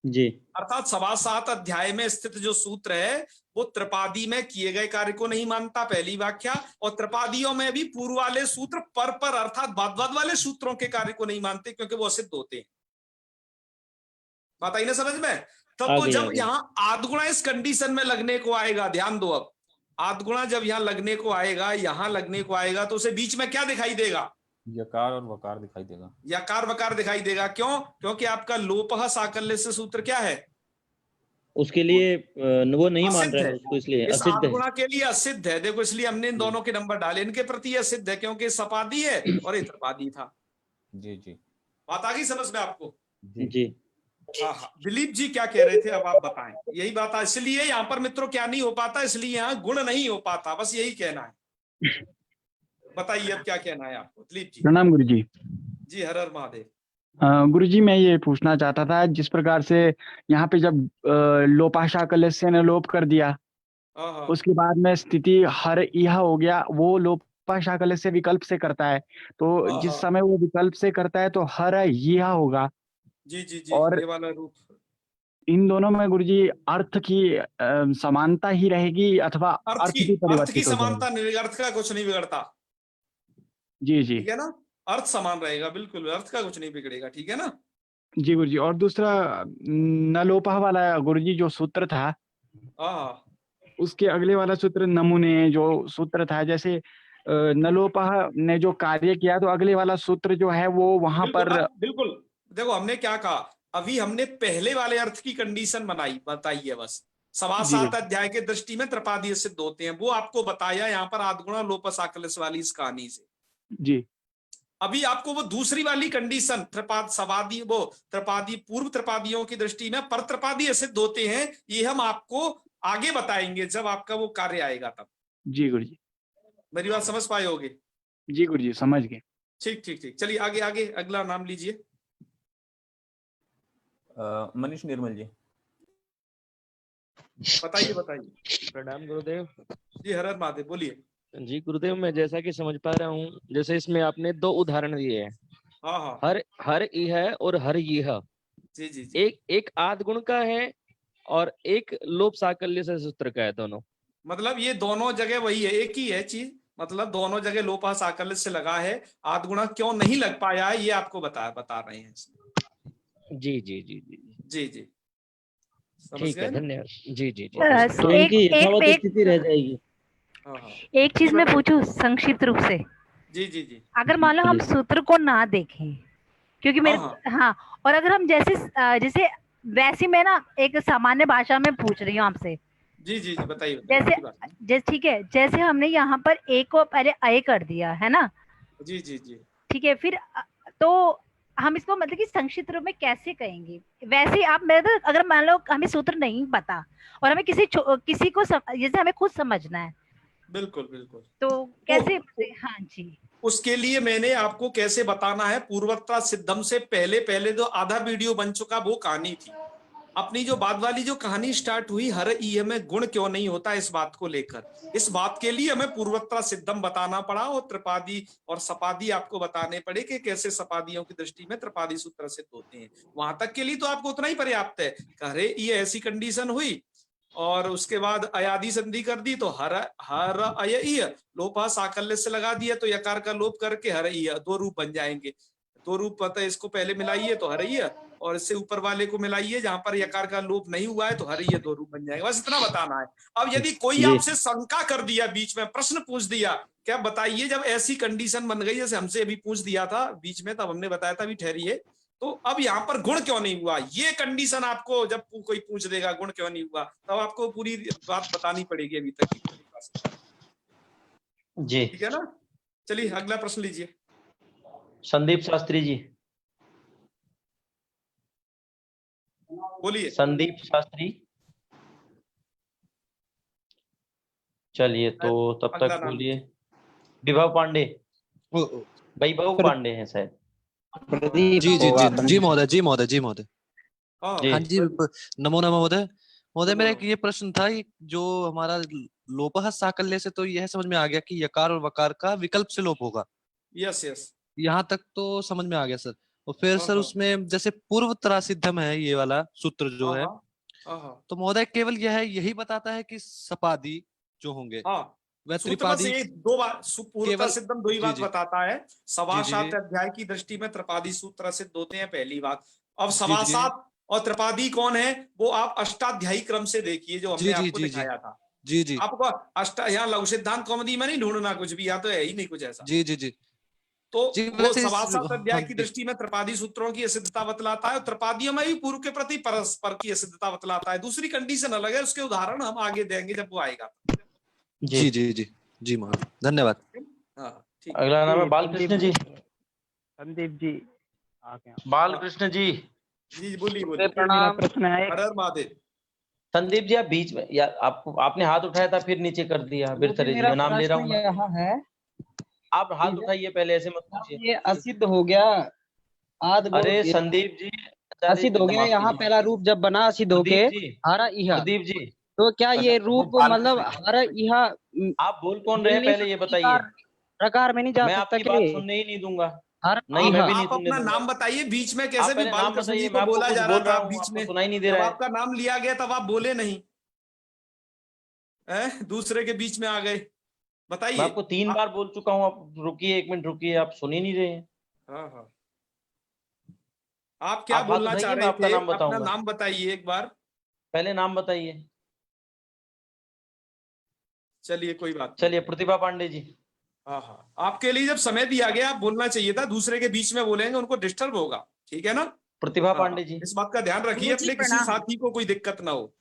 जी। अर्थात 7.25 अध्याय में स्थित जो सूत्र है वो त्रिपादी में किए गए कार्य को नहीं मानता, पहली व्याख्या। और त्रिपादियों में भी पूर्व वाले सूत्र पर अर्थात बाद वाले सूत्रों के कार्य को नहीं मानते क्योंकि वो असिद्ध होते हैं। बात आई ना समझ में? तब तो जब यहां आद्गुणा इस कंडीशन में लगने को आएगा, ध्यान दो, अब आद्गुणा जब यहां लगने को आएगा, यहां लगने को आएगा, तो उसे बीच में क्या दिखाई देगा? यकार और वकार दिखाई देगा। यकार वकार दिखाई देगा। क्यों? क्योंकि आपका लोपः साकल्य से सूत्र क्या है? उसके लिए वो नहीं मान असिद्ध रहा है, है उसको, इसलिए इस असिद्ध है। आद्गुणा के लिए असिद्ध है। देखो, इसलिए हमने इन दोनों के नंबर डाले, इनके प्रति असिद्ध है क्योंकि सपादी है और ये त्रिपादी था। जी, जी। बात आ गई समझ में आपको? जी। हाँ हाँ, दिलीप जी क्या कह रहे थे, अब आप बताएं। यही बात है, इसलिए यहाँ पर मित्रों क्या नहीं हो पाता, इसलिए यहाँ गुण नहीं हो पाता, बस यही कहना है। बताइए अब क्या कहना है आपको, दिलीप जी। प्रणाम गुरु जी। जी, हर हर महादेव। गुरु जी, मैं ये पूछना चाहता था, जिस प्रकार से यहाँ पे जब लोपाशा कलस्य ने लोप कर दिया, हाँ हाँ, उसके बाद में स्थिति हर यह हो गया, वो लोपाशा कलस्य विकल्प से करता है, तो हाँ जिस हाँ, समय वो विकल्प से करता है तो हर यह होगा। जी जी जी, और ये वाला रूप। इन दोनों में गुरु जी अर्थ की समानता ही रहेगी अथवा अर्थ भी अर्थ की परिवर्तित हो समानता जाएगी? नहीं, अर्थ का कुछ नहीं बिगड़ता। जी जी ठीक है ना, अर्थ समान रहेगा, बिल्कुल अर्थ का कुछ नहीं बिगड़ेगा, ठीक है ना। जी गुरु जी। और दूसरा नलोपा वाला गुरु जी जो सूत्र था, हाँ हाँ, उसके अगले वाला सूत्र नमूने जो सूत्र था, जैसे नलोपा ने जो कार्य किया, तो अगले वाला सूत्र जो है वो वहां बिल्कुल पर। बिल्कुल। देखो हमने क्या कहा, अभी हमने पहले वाले अर्थ की कंडीशन बताई है बस। सवा जी सात गुरु अध्याय के दृष्टि में त्रिपादीय सिद्ध होते हैं, वो आपको बताया यहाँ पर आधगुणा लोपस आकलस वाली इस कहानी से। जी अभी आपको वो दूसरी वाली कंडीशन त्रिपादी पूर्व त्रिपादियों की दृष्टि में पर त्रिपादी सिद्ध होते हैं, ये हम आपको आगे बताएंगे जब आपका वो कार्य आएगा तब। जी गुरु जी। मेरी बात समझ पाए होगे? जी गुरु जी, समझ गए। ठीक ठीक ठीक, चलिए आगे आगे, अगला नाम लीजिए। मनीष निर्मल जी। बताइए बताइए। प्रणाम गुरुदेव। जी, हर हर महादेव, बोलिए। जी गुरुदेव, मैं जैसा कि समझ पा रहा हूँ, जैसे इसमें आपने दो उदाहरण दिए हैं, हाँ हाँ, हर हर इह और हर यह। जी जी जी, एक आद गुण का है और एक लोप साकल्य से सूत्र का है, दोनों। मतलब ये दोनों जगह वही है, एक ही है चीज, मतलब दोनों जगह लोपा साकल्य से लगा है। आधगुणा क्यों नहीं लग पाया है ये आपको बता रहे हैं इसमें। जी जी जी जी जी जी, समझ ठीक गए है, ना। धन्यवाद। जी जी जी। बस तो एक इनकी एक यथावत एक स्थिति रह जाएगी। हाँ हाँ, एक चीज मैं पूछूं संक्षिप्त रूप से। जी जी जी, अगर मान लो हम प्लीज। सूत्र को ना देखें, क्योंकि हाँ मेरे हाँ, हाँ, और अगर हम जैसे वैसे मैं ना एक सामान्य भाषा में पूछ रही हूँ आपसे। जी जी जी, बताइए बताइए, जैसे कोई बात नहीं। जैसे ठीक है, जैसे हमने यहाँ पर ए को पहले अय कर दिया है ना, जी जी जी, ठीक है, फिर तो हम इसको मतलब कि संक्षिप्त रूप में कैसे कहेंगे? वैसे ही आप मेरे तो अगर मान लो हमें सूत्र नहीं पता और हमें किसी को जैसे हमें खुद समझना है, बिल्कुल बिल्कुल। तो कैसे? हाँ जी, उसके लिए मैंने आपको कैसे बताना है, पूर्वत्रा सिद्धम से पहले पहले जो आधा वीडियो बन चुका वो कहानी थी। अपनी जो बाद वाली जो कहानी स्टार्ट हुई, हर ईय में गुण क्यों नहीं होता, इस बात को लेकर, इस बात के लिए हमें पूर्वत्रा सिद्धम बताना पड़ा और त्रिपादी और सपादी आपको बताने पड़े कि कैसे सपादियों की दृष्टि में त्रिपादी सूत्र सिद्ध होते हैं। वहां तक के लिए तो आपको उतना ही पर्याप्त है। अरे ये ऐसी कंडीशन हुई और उसके बाद अयादि संधि कर दी तो हर हर अय लोपा साकल्य से लगा दिया तो यकार का लोप करके हर दो रूप बन जाएंगे। दो रूप पता है, इसको पहले मिलाइए तो हर और इससे ऊपर वाले को मिलाइए जहां पर यकार का लोप नहीं हुआ है तो हर दो रूप बन जाएगा। बस इतना बताना है। अब यदि कोई जी आपसे शंका कर दिया, बीच में प्रश्न पूछ दिया, क्या बताइए, जब ऐसी कंडीशन बन गई जैसे हमसे अभी पूछ दिया था बीच में, तब हमने बताया था अभी ठहरिए, तो अब यहाँ पर गुण क्यों नहीं हुआ, ये कंडीशन आपको जब कोई पूछ देगा गुण क्यों नहीं हुआ, तब आपको पूरी बात बतानी पड़ेगी अभी तक की। जी। ठीक है ना। चलिए अगला प्रश्न लीजिए। संदीप शास्त्री जी। बोलिए। संदीप शास्त्री। चलिए, तो तब अगला तक नाम बोलिए। लीजिए। विभव पांडे। वैभव पांडे हैं शायद। जी जी जी जी महोदय, जी महोदय, जी महोदय। जी। हाँ जी, नमो नमः महोदय। महोदय, नमो मेरा नमः। एक ये प्रश्न था कि जो हमारा लोपः साकल्य से तो यह समझ में आ गया कि यकार और वकार का विकल्प से लोप होगा, यस यस। यहाँ तक तो समझ में आ गया सर। और फिर हाँ सर हाँ उसमें जैसे पूर्वतरा सिद्धम है ये वाला सूत्र जो हाँ है, हाँ हाँ तो महोदय केवल यही बताता है कि सपादी जो होंगे हाँ, वह सूत्र बस त्रिपादी ये दो बात, पूर्वता केवल। सिद्धम दो ही जी बात जी बताता है। जी जी सवासात जी अध्याय की दृष्टि में त्रिपादी सूत्र सिद्ध होते हैं, पहली बात। अब जी जी सवासात और त्रिपादी कौन है, वो आप अष्टाध्यायी क्रम से देखिए जो हमने जी जी आपको जी जी दिखाया था। जी जी आपको यहाँ लघु सिद्धांत कौमुदी में नहीं ढूंढना कुछ भी, यहाँ तो है ही नहीं कुछ ऐसा। जी जी जी तो जी। वो वैसे सवासात हाँ अध्याय की जी दृष्टि में त्रिपादी सूत्रों की असिद्धता बतलाता है और त्रिपादियों में भी पूर्व के प्रति परस्पर की असिद्धता बतलाता है। दूसरी कंडीशन अलग है, उसके उदाहरण हम आगे देंगे जब वो आएगा। जी जी जी जी जी महाराज, धन्यवाद। हाँ ठीक। अगला नाम है जी, बालकृष्ण जी। संदीप जी आ गए। बालकृष्ण जी। जी बोलिए मेरा बोलिए। प्रश्न है हर हर महादेव। संदीप जी आप बीच में या आपने हाथ उठाया था फिर नीचे कर दिया। बिरथरे जी मेरा मैं नाम ले रहा हूँ प्रश्न ना। यह है आप हाथ कि उठाइए पहले, ऐसे मत जब पूछिए। ये असिद्ध हो गया आद गुण अरे संदीप जी, आचार्य असिद्ध जी हो गया, माफ यहाँ कीजिए। पहला रूप जब बना असिद्ध होके प्रदीप जी, हरा इहा, प्रदीप जी, तो क्या ये वो रूप मतलब बालकृष्ण जी, हरा इहा आप बोल कौन मिल रहे हैं नहीं पहले ये सकता, बताइए। इकार प्रकार में नहीं जा मैं सकता आपकी के बात लिए सुनने ही नहीं दूंगा। हरा नहीं, आप मैं इहा। भी नहीं आप सुनने अपना दूंगा। नाम बताइए, बीच में आप कैसे भी पहले नाम बालकृष्ण जी बताइए, को मैं आपको बोला कुछ जा बोल रहा रहा था हूँ, बीच आपको में। सुनाई नहीं दे जब रहा है। आपका नाम लिया गया तब आप बोले नहीं, दूसरे के बीच में आ गए। मैं बताइए। आपको 3 बार बोल चुका हूँ, आप रुकिए 1 मिनट रुकिए, आप सुन ही नहीं रहे हैं। हाँ हाँ, आप क्या आप हाथ बोलना चाह उठाइए, मैं रहे आपका थे? नाम अपना बताऊंगा। नाम बताइए एक बार। पहले नाम बताइए। चलिए कोई बात नहीं। चलिए प्रतिभा पांडे जी। हाँ हाँ, आपके लिए जब समय दिया गया आप बोलना चाहिए था, दूसरे के बीच में बोलेंगे उनको डिस्टर्ब होगा, ठीक है ना? प्रतिभा हाँ, पांडे जी। इस बात का ध्यान रखिए, गुरुजी अपने किसी प्रणाम। साथी को कोई दिक्कत ना हो।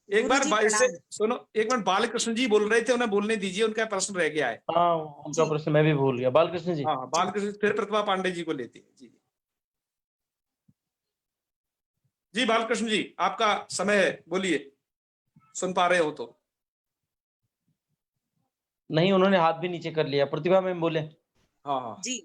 एक बार गुरुजी इससे प्रणाम। सुनो, एक मिनट, बालकृष्ण जी बोल रहे थे, उन्हें बोलने दीजिए, उनका प्रश्न रह गया है। हाँ उनका जी प्रश्न मैं भी भूल गया। बालकृष्ण जी। हाँ बालकृष्ण, फिर प्रतिभा पांडे जी को लेते हैं। जी जी बालकृष्ण जी, आपका समय है, बोलिए, सुन पा रहे हो तो। नहीं, उन्होंने हाथ भी नीचे कर लिया। प्रतिभा मैम बोले। हाँ हाँ जी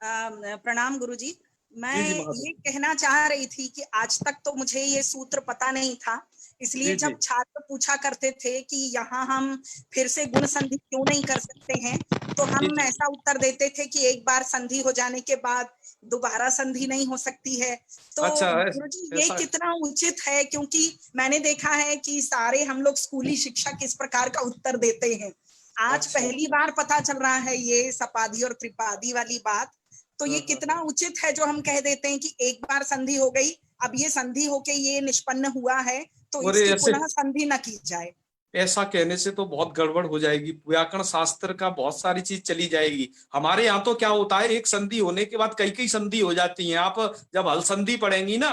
प्रणाम गुरुजी। मैं जी जी महादेव। ये कहना चाह रही थी कि आज तक तो मुझे ये सूत्र पता नहीं था, इसलिए जी जी जब छात्र पूछा करते थे कि यहाँ हम फिर से गुण संधि क्यों नहीं कर सकते हैं, तो जी हम जी ऐसा उत्तर देते थे कि एक बार संधि हो जाने के बाद दोबारा संधि नहीं हो सकती है। तो अच्छा, गुरुजी ये ऐसा कितना उचित है, क्योंकि मैंने देखा है कि सारे हम लोग स्कूली शिक्षक इस प्रकार का उत्तर देते हैं। आज अच्छा, पहली बार पता चल रहा है ये सपादी और त्रिपादी वाली बात। तो ये कितना उचित है जो हम कह देते हैं कि एक बार संधि हो गई, अब ये संधि होके ये निष्पन्न हुआ है, तो अरे इसकी ऐसे पुनः संधि न की जाए। ऐसा कहने से तो बहुत गड़बड़ हो जाएगी, व्याकरण शास्त्र का बहुत सारी चीज चली जाएगी। हमारे यहाँ तो क्या होता है, एक संधि होने के बाद कई कई संधि हो जाती हैं। आप जब हल संधि पढ़ेंगी ना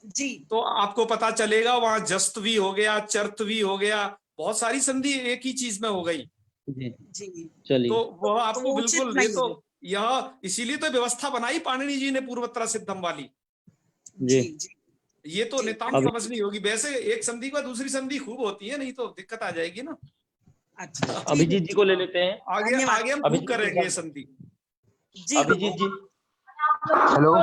जी तो आपको पता चलेगा, वहां जस्त भी हो गया, चर्त भी हो गया, बहुत सारी संधि एक ही चीज में हो गई। जी जी चलिए। तो वह तो आपको वो उचित बिल्कुल, ये नहीं तो है। यह इसीलिए तो व्यवस्था बनाई पाणिनि जी ने पूर्वोत्तर सिद्धम वाली। जी जी जी ये तो जी नितांत अभी समझनी होगी। वैसे एक संधि का दूसरी संधि खूब होती है, नहीं तो दिक्कत आ जाएगी ना। अच्छा जी अभिजीत जी को ले हाँ, लेते हैं। आगे धन्यवाद। आगे हम खूब अभिजीत जी करेंगे ये सर। संधि। जी अभिजीत जी। हेलो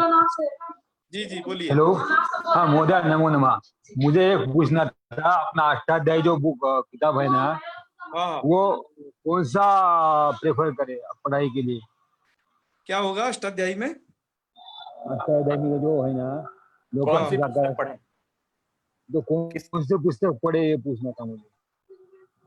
जी जी बोलिए। हेलो, हाँ महोदय नमो नमः। मुझे एक पूछना था, अपना अष्टाध्यायी जो बुक किताब है ना, हाँ, वो कौन सा प्रेफर करे पढ़ाई के लिए? क्या होगा अष्टाध्यायी में? अष्टाध्यायी में जो है ना, कौन सी लोका पुस्तक पढ़ें? तो कौन से पुस्तक पढ़े, ये पूछना था मुझे।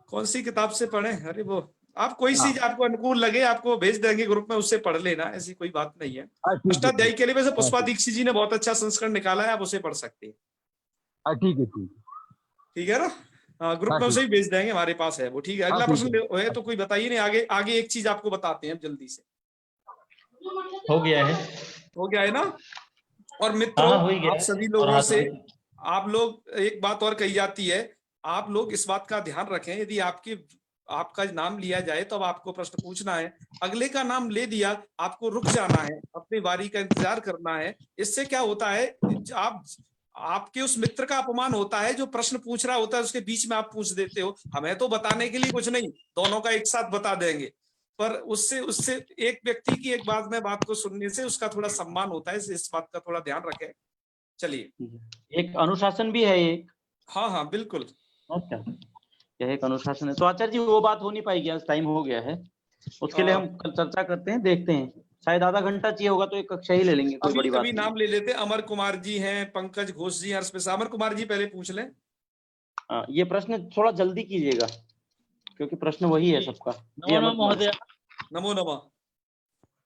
कौन सी किताब से पढ़े? अरे वो आप कोई हाँ सी आपको अनुकूल लगे, आपको भेज देंगे ग्रुप में, उससे पढ़ लेना, ऐसी कोई बात नहीं है। हाँ, ठीक है अष्टाध्यायी के लिए वैसे हाँ पुष्पा ठीक दीक्षित जी ने बहुत अच्छा संस्करण निकाला है, आप उसे पढ़ सकते हैं। हाँ, ठीक है ठीक ठीक है ना? हाँ, ग्रुप हाँ में ठीक उसे ही भेज देंगे, हमारे पास है वो। ठीक है, हाँ अगला ठीक प्रश्न है। है तो कोई बताइए। नहीं, आगे आगे एक चीज आपको बताते हैं अब जल्दी से। हो गया है। हो गया है ना? और हाँ मित्रों, हाँ हो ही गया आप है। सभी और लोगों हाथ से, भी- आप लोग, एक बात और कही जाती है, आप लोग इस बात का ध्यान रखें, यदि आपका नाम लिया जाए तो अब आपको प्रश्न पूछना है। अगले का नाम ले दिया, आपको रुक जाना है, अपनी बारी का इंतजार करना है। इससे क्या होता है, आपके उस मित्र का अपमान होता है जो प्रश्न पूछ रहा होता है, उसके बीच में आप पूछ देते हो। हमें तो बताने के लिए कुछ नहीं, दोनों का एक साथ बता देंगे, पर उससे उससे एक व्यक्ति की एक बात में बात को सुनने से उसका थोड़ा सम्मान होता है, इस बात का थोड़ा ध्यान रखें। चलिए। एक अनुशासन भी है एक। हाँ हाँ बिल्कुल। अच्छा, यह एक अनुशासन है। तो आचार्य जी वो बात हो नहीं पाएगी, आज टाइम हो गया है, उसके लिए हम कल चर्चा करते हैं, देखते हैं। शायद आधा घंटा चाहिए होगा तो एक कक्षा ही ले लेंगे, कोई बड़ी बात अभी नहीं। नाम ले लेते हैं। अमर कुमार जी हैं, पंकज घोष जी, हर्ष प्रसाद। अमर कुमार जी पहले पूछ लें। ये प्रश्न थोड़ा जल्दी कीजिएगा, क्योंकि प्रश्न वही है सबका। जी नमो नमः महोदय। नमो नमः।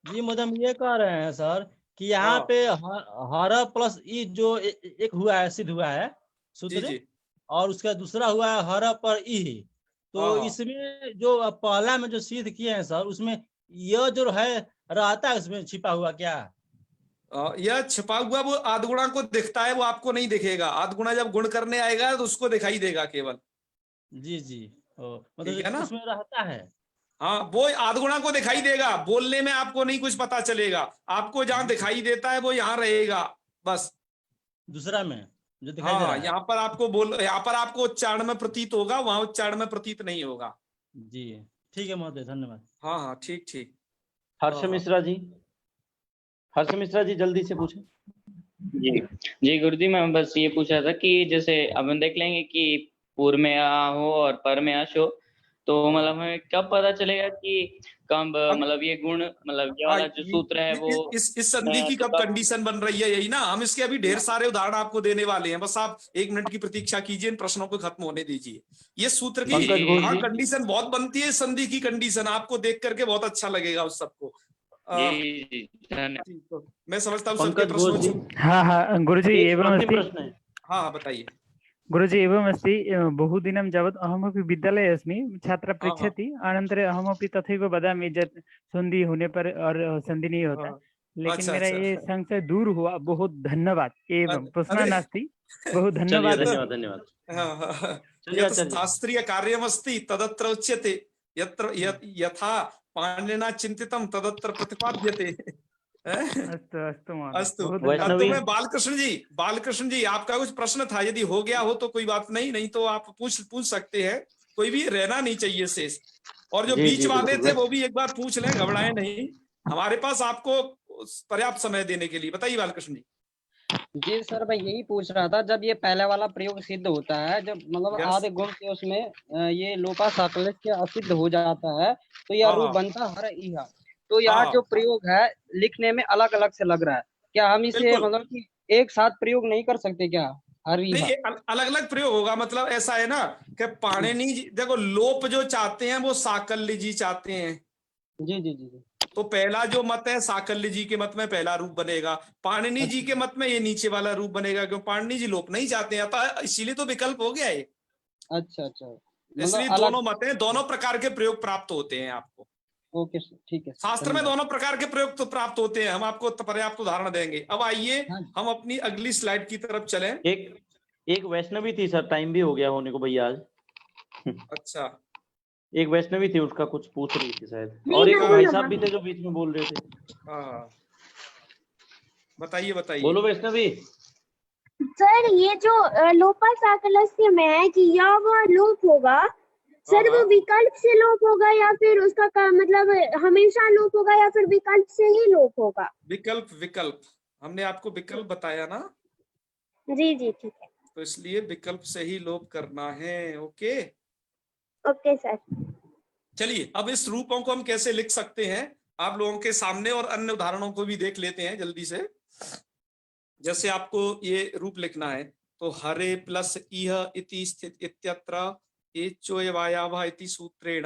जी महोदय, हम ये कह रहे हैं सर कि यहाँ पे हर प्लस ई जो एक हुआ है, सिद्ध हुआ है सूत्र, जी। और उसका दूसरा हुआ है हर पर ई। तो इसमें जो पहला में जो सिद्ध किए हैं सर, उसमें यह जो है रहता है उसमें छिपा हुआ क्या? यह छिपा हुआ वो आधगुणा को दिखता है, वो आपको नहीं दिखेगा। आधगुणा जब गुण करने आएगा तो उसको दिखाई देगा केवल। जी जी, ठीक है ना? उसमें रहता है। हाँ, वो आधगुणा को दिखाई देगा, बोलने में आपको नहीं कुछ पता चलेगा। आपको जहां दिखाई देता है वो यहाँ रहेगा, बस। दूसरा में जो दिखाई दे रहा हाँ, है। यहाँ पर आपको उच्चारण में प्रतीत होगा, वहां उच्चारण में प्रतीत नहीं होगा। जी ठीक है महोदय, धन्यवाद। हाँ हाँ, ठीक ठीक। हर्ष मिश्रा जी, हर्ष मिश्रा जी जल्दी से पूछें। जी जी गुरुजी, मैं बस ये पूछ रहा था कि जैसे अब हम देख लेंगे कि पूर्व में आ हो और पर में आश हो, तो मतलब हमें कब पता चलेगा कि कब मतलब ये गुण, मतलब ये वाला जो सूत्र है वो इस संधि की कब कंडीशन बन रही है, यही ना। हम इसके अभी ढेर सारे उदाहरण आपको देने वाले हैं, बस आप 1 मिनट की प्रतीक्षा कीजिए, इन प्रश्नों को खत्म होने दीजिए। ये सूत्र की कंडीशन बहुत बनती है, संधि की कंडीशन आपको देख करके बहुत अच्छा लगेगा उस सबको। मैं समझता हूँ सबके प्रश्न। हाँ गुरुजी एवं अस्ति। हाँ बताइए। गुरुजी एवम् अस्ति, बहुदिनं यावत् अहमपि विद्यालये अस्मि, छात्रः पृच्छति, अनन्तरम् अहमपि तथैव वदामि यत् संधि होने पर और संधि नहीं होता, लेकिन अच्छा, मेरा अच्छा। ये संशय दूर हुआ। बहुत धन्यवाद। एवं प्रश्नः नास्ति, बहुत धन्यवाद। धन्यवाद। यत् शास्त्रीय कार्यमस्ति तदत्र उच्यते, यथा पाणिनिना चिंतितं तदत्र प्रतिपाद्यते। अस्तु अस्तु महोदय, अस्तु। बहुत अब धन्यवाद। तो मैं बालकृष्ण जी आपका कुछ प्रश्न था, यदि हो गया हो तो कोई बात नहीं, नहीं तो आप पूछ सकते हैं, कोई भी रहना नहीं चाहिए शेष। और जो बीच वाले थे वो भी एक बार पूछ लें, घबराएं नहीं, हमारे पास आपको पर्याप्त समय देने के लिए। बताइए बालकृष्ण जी। जी सर, मैं यही पूछ रहा था, जब ये पहले वाला प्रयोग सिद्ध होता है, जब मतलब आधे गुण के उसमें ये लोपा साकल्य असिद्ध हो जाता है, तो यह रूप बनता हर इहा। तो यहाँ जो प्रयोग है लिखने में अलग अलग से लग रहा है, क्या हम इसे मतलब कि एक साथ प्रयोग नहीं कर सकते क्या? हर इहा अलग अलग प्रयोग होगा, मतलब ऐसा है ना कि पाणिनि जी, देखो लोप जो चाहते हैं वो साकल्य जी चाहते हैं। जी जी जी। तो पहला जो मत है साकल्य जी के मत में पहला रूप बनेगा, पाणिनि जी के मत में ये नीचे वाला रूप बनेगा, क्योंकि पाणिनि जी लोप नहीं चाहते हैं, अतः इसीलिए तो विकल्प हो गया ये। अच्छा अच्छा, इसलिए दोनों मत हैं, दोनों प्रकार के प्रयोग प्राप्त होते हैं आपको। ओके सर, ठीक है। शास्त्र में दोनों प्रकार के प्रयोग तो प्राप्त होते हैं, हम आपको पर्याप्त उदाहरण देंगे। अब आइए हम अपनी अगली स्लाइड की तरफ चलें। एक वैष्णवी थी सर, टाइम भी हो गया होने को भैया आज। अच्छा, एक वैष्णवी थी, उसका कुछ पूछ रही थी शायद, और एक भाई साहब भी थे जो बीच में बोल रहे थे। हाँ बताइए बताइए। बोलो वैष्णवी। सर ये जो लोपा साकल्य में है कि यह वह लोप होगा, सर वो विकल्प से लोप होगा या फिर उसका मतलब हमेशा लोप होगा या फिर विकल्प से ही लोप होगा? विकल्प हमने आपको विकल्प बताया ना। जी जी ठीक है। तो इसलिए विकल्प से ही लोप करना है। Okay okay sir. चलिए अब इस रूपों को हम कैसे लिख सकते हैं आप लोगों के सामने, और अन्य उदाहरणों को भी देख लेते हैं जल्दी से। जैसे आपको ये रूप लिखना है, तो हरे प्लस इह इति स्थित इत्यत्र एचोयवायावः इति सूत्रेण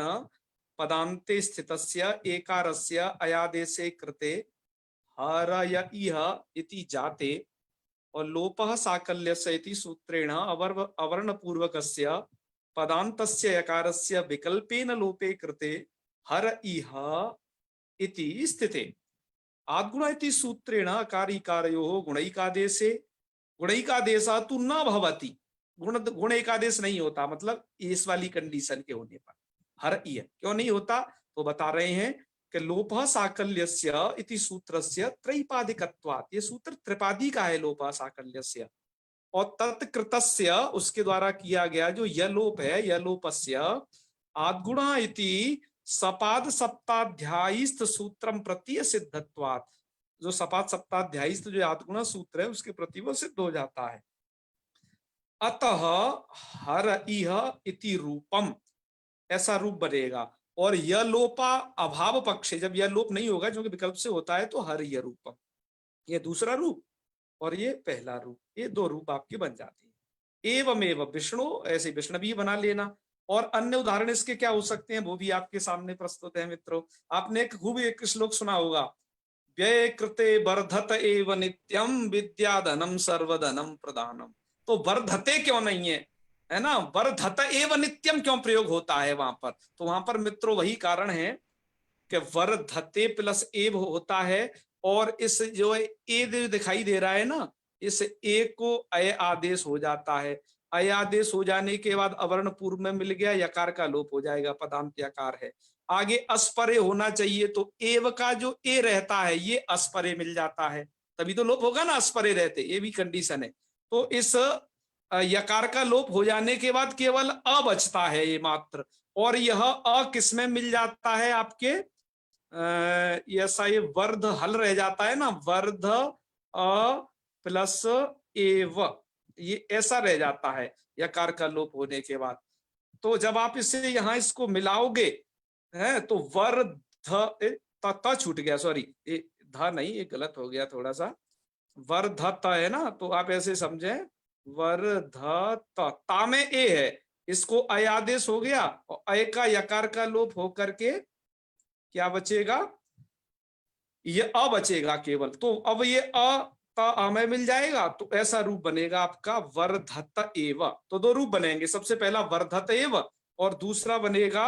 पदान्ते स्थितस्य एकारस्य अयादेशे कृते हरय इह इति जाते, और लोपः साकल्यस्य इति सूत्रेण अवर्णपूर्वकस्य पदान्तस्य यकारस्य विकल्पेन लोपे कृते हर इह इति स्थिते। आद्गुण इति सूत्रेण अकारिकारयोः गुणैकादेशे, गुणैकादेशः तु न भवति, गुण एकादेश नहीं होता, मतलब इस वाली कंडीशन के होने पर हर इह क्यों नहीं होता, तो बता रहे हैं कि लोपः साकल्यस्य इति सूत्रस्य त्रैपादिकत्वात्, ये सूत्र त्रिपादी का है लोपः साकल्यस्य, और तत्कृतस्य उसके द्वारा किया गया जो यह लोप है, यह लोपस्य आद्गुणा इति सपाद सप्ताध्यायीस्थ सूत्रम प्रति सिद्धत्वात्, जो सपाद सप्ताध्यायीस्थ जो आद्गुणा सूत्र है उसके प्रति वो सिद्ध हो जाता है। अतः हर इह इति रूपम, ऐसा रूप बनेगा। और यह लोपा अभाव पक्षे, जब यह लोप नहीं होगा जो कि विकल्प से होता है, तो हर यह रूपम, ये दूसरा रूप और ये पहला रूप, ये दो रूप आपके बन जाते हैं। एवमेव विष्णु, ऐसे विष्णवी बना लेना। और अन्य उदाहरण इसके क्या हो सकते हैं वो भी आपके सामने प्रस्तुत है मित्रों। आपने खूब एक श्लोक सुना होगा, व्यय कृते वर्धत एव नित्यम विद्याधनम सर्वधनम प्रदानम। तो वर्धते क्यों नहीं है ना, वर्धत एव नित्यम क्यों प्रयोग होता है वहां पर, तो वहां पर मित्रों वही कारण है कि वर्धते प्लस एव होता है, और इस जो ए दिखाई दे रहा है ना, इस ए को अय आदेश हो जाता है। अय आदेश हो जाने के बाद अवर्ण पूर्व में मिल गया, यकार का लोप हो जाएगा, पदांत यकार है। आगे अस्परे होना चाहिए, तो एव का जो ए रहता है ये अस्परे मिल जाता है, तभी तो लोप होगा ना अस्परे रहते, ये भी कंडीशन है। तो इस यकार का लोप हो जाने के बाद केवल अ बचता है ये मात्र, और यह अ किस में मिल जाता है आपके ऐसा ये वर्ध हल रह जाता है ना, वर्ध अ प्लस एव, ये ऐसा रह जाता है यकार का लोप होने के बाद। तो जब आप इसे यहाँ इसको मिलाओगे है तो वर्ध त छूट गया, सॉरी ध नहीं, ये गलत हो गया थोड़ा सा, वर्धत है ना, तो आप ऐसे समझे वर्धत, ता में ए है, इसको अय आदेश हो गया और अय का यकार का लोप हो करके क्या बचेगा, ये अ बचेगा केवल। तो अब ये अ में मिल जाएगा, तो ऐसा रूप बनेगा आपका वर्धत एव। तो दो रूप बनेंगे, सबसे पहला वर्धत एव और दूसरा बनेगा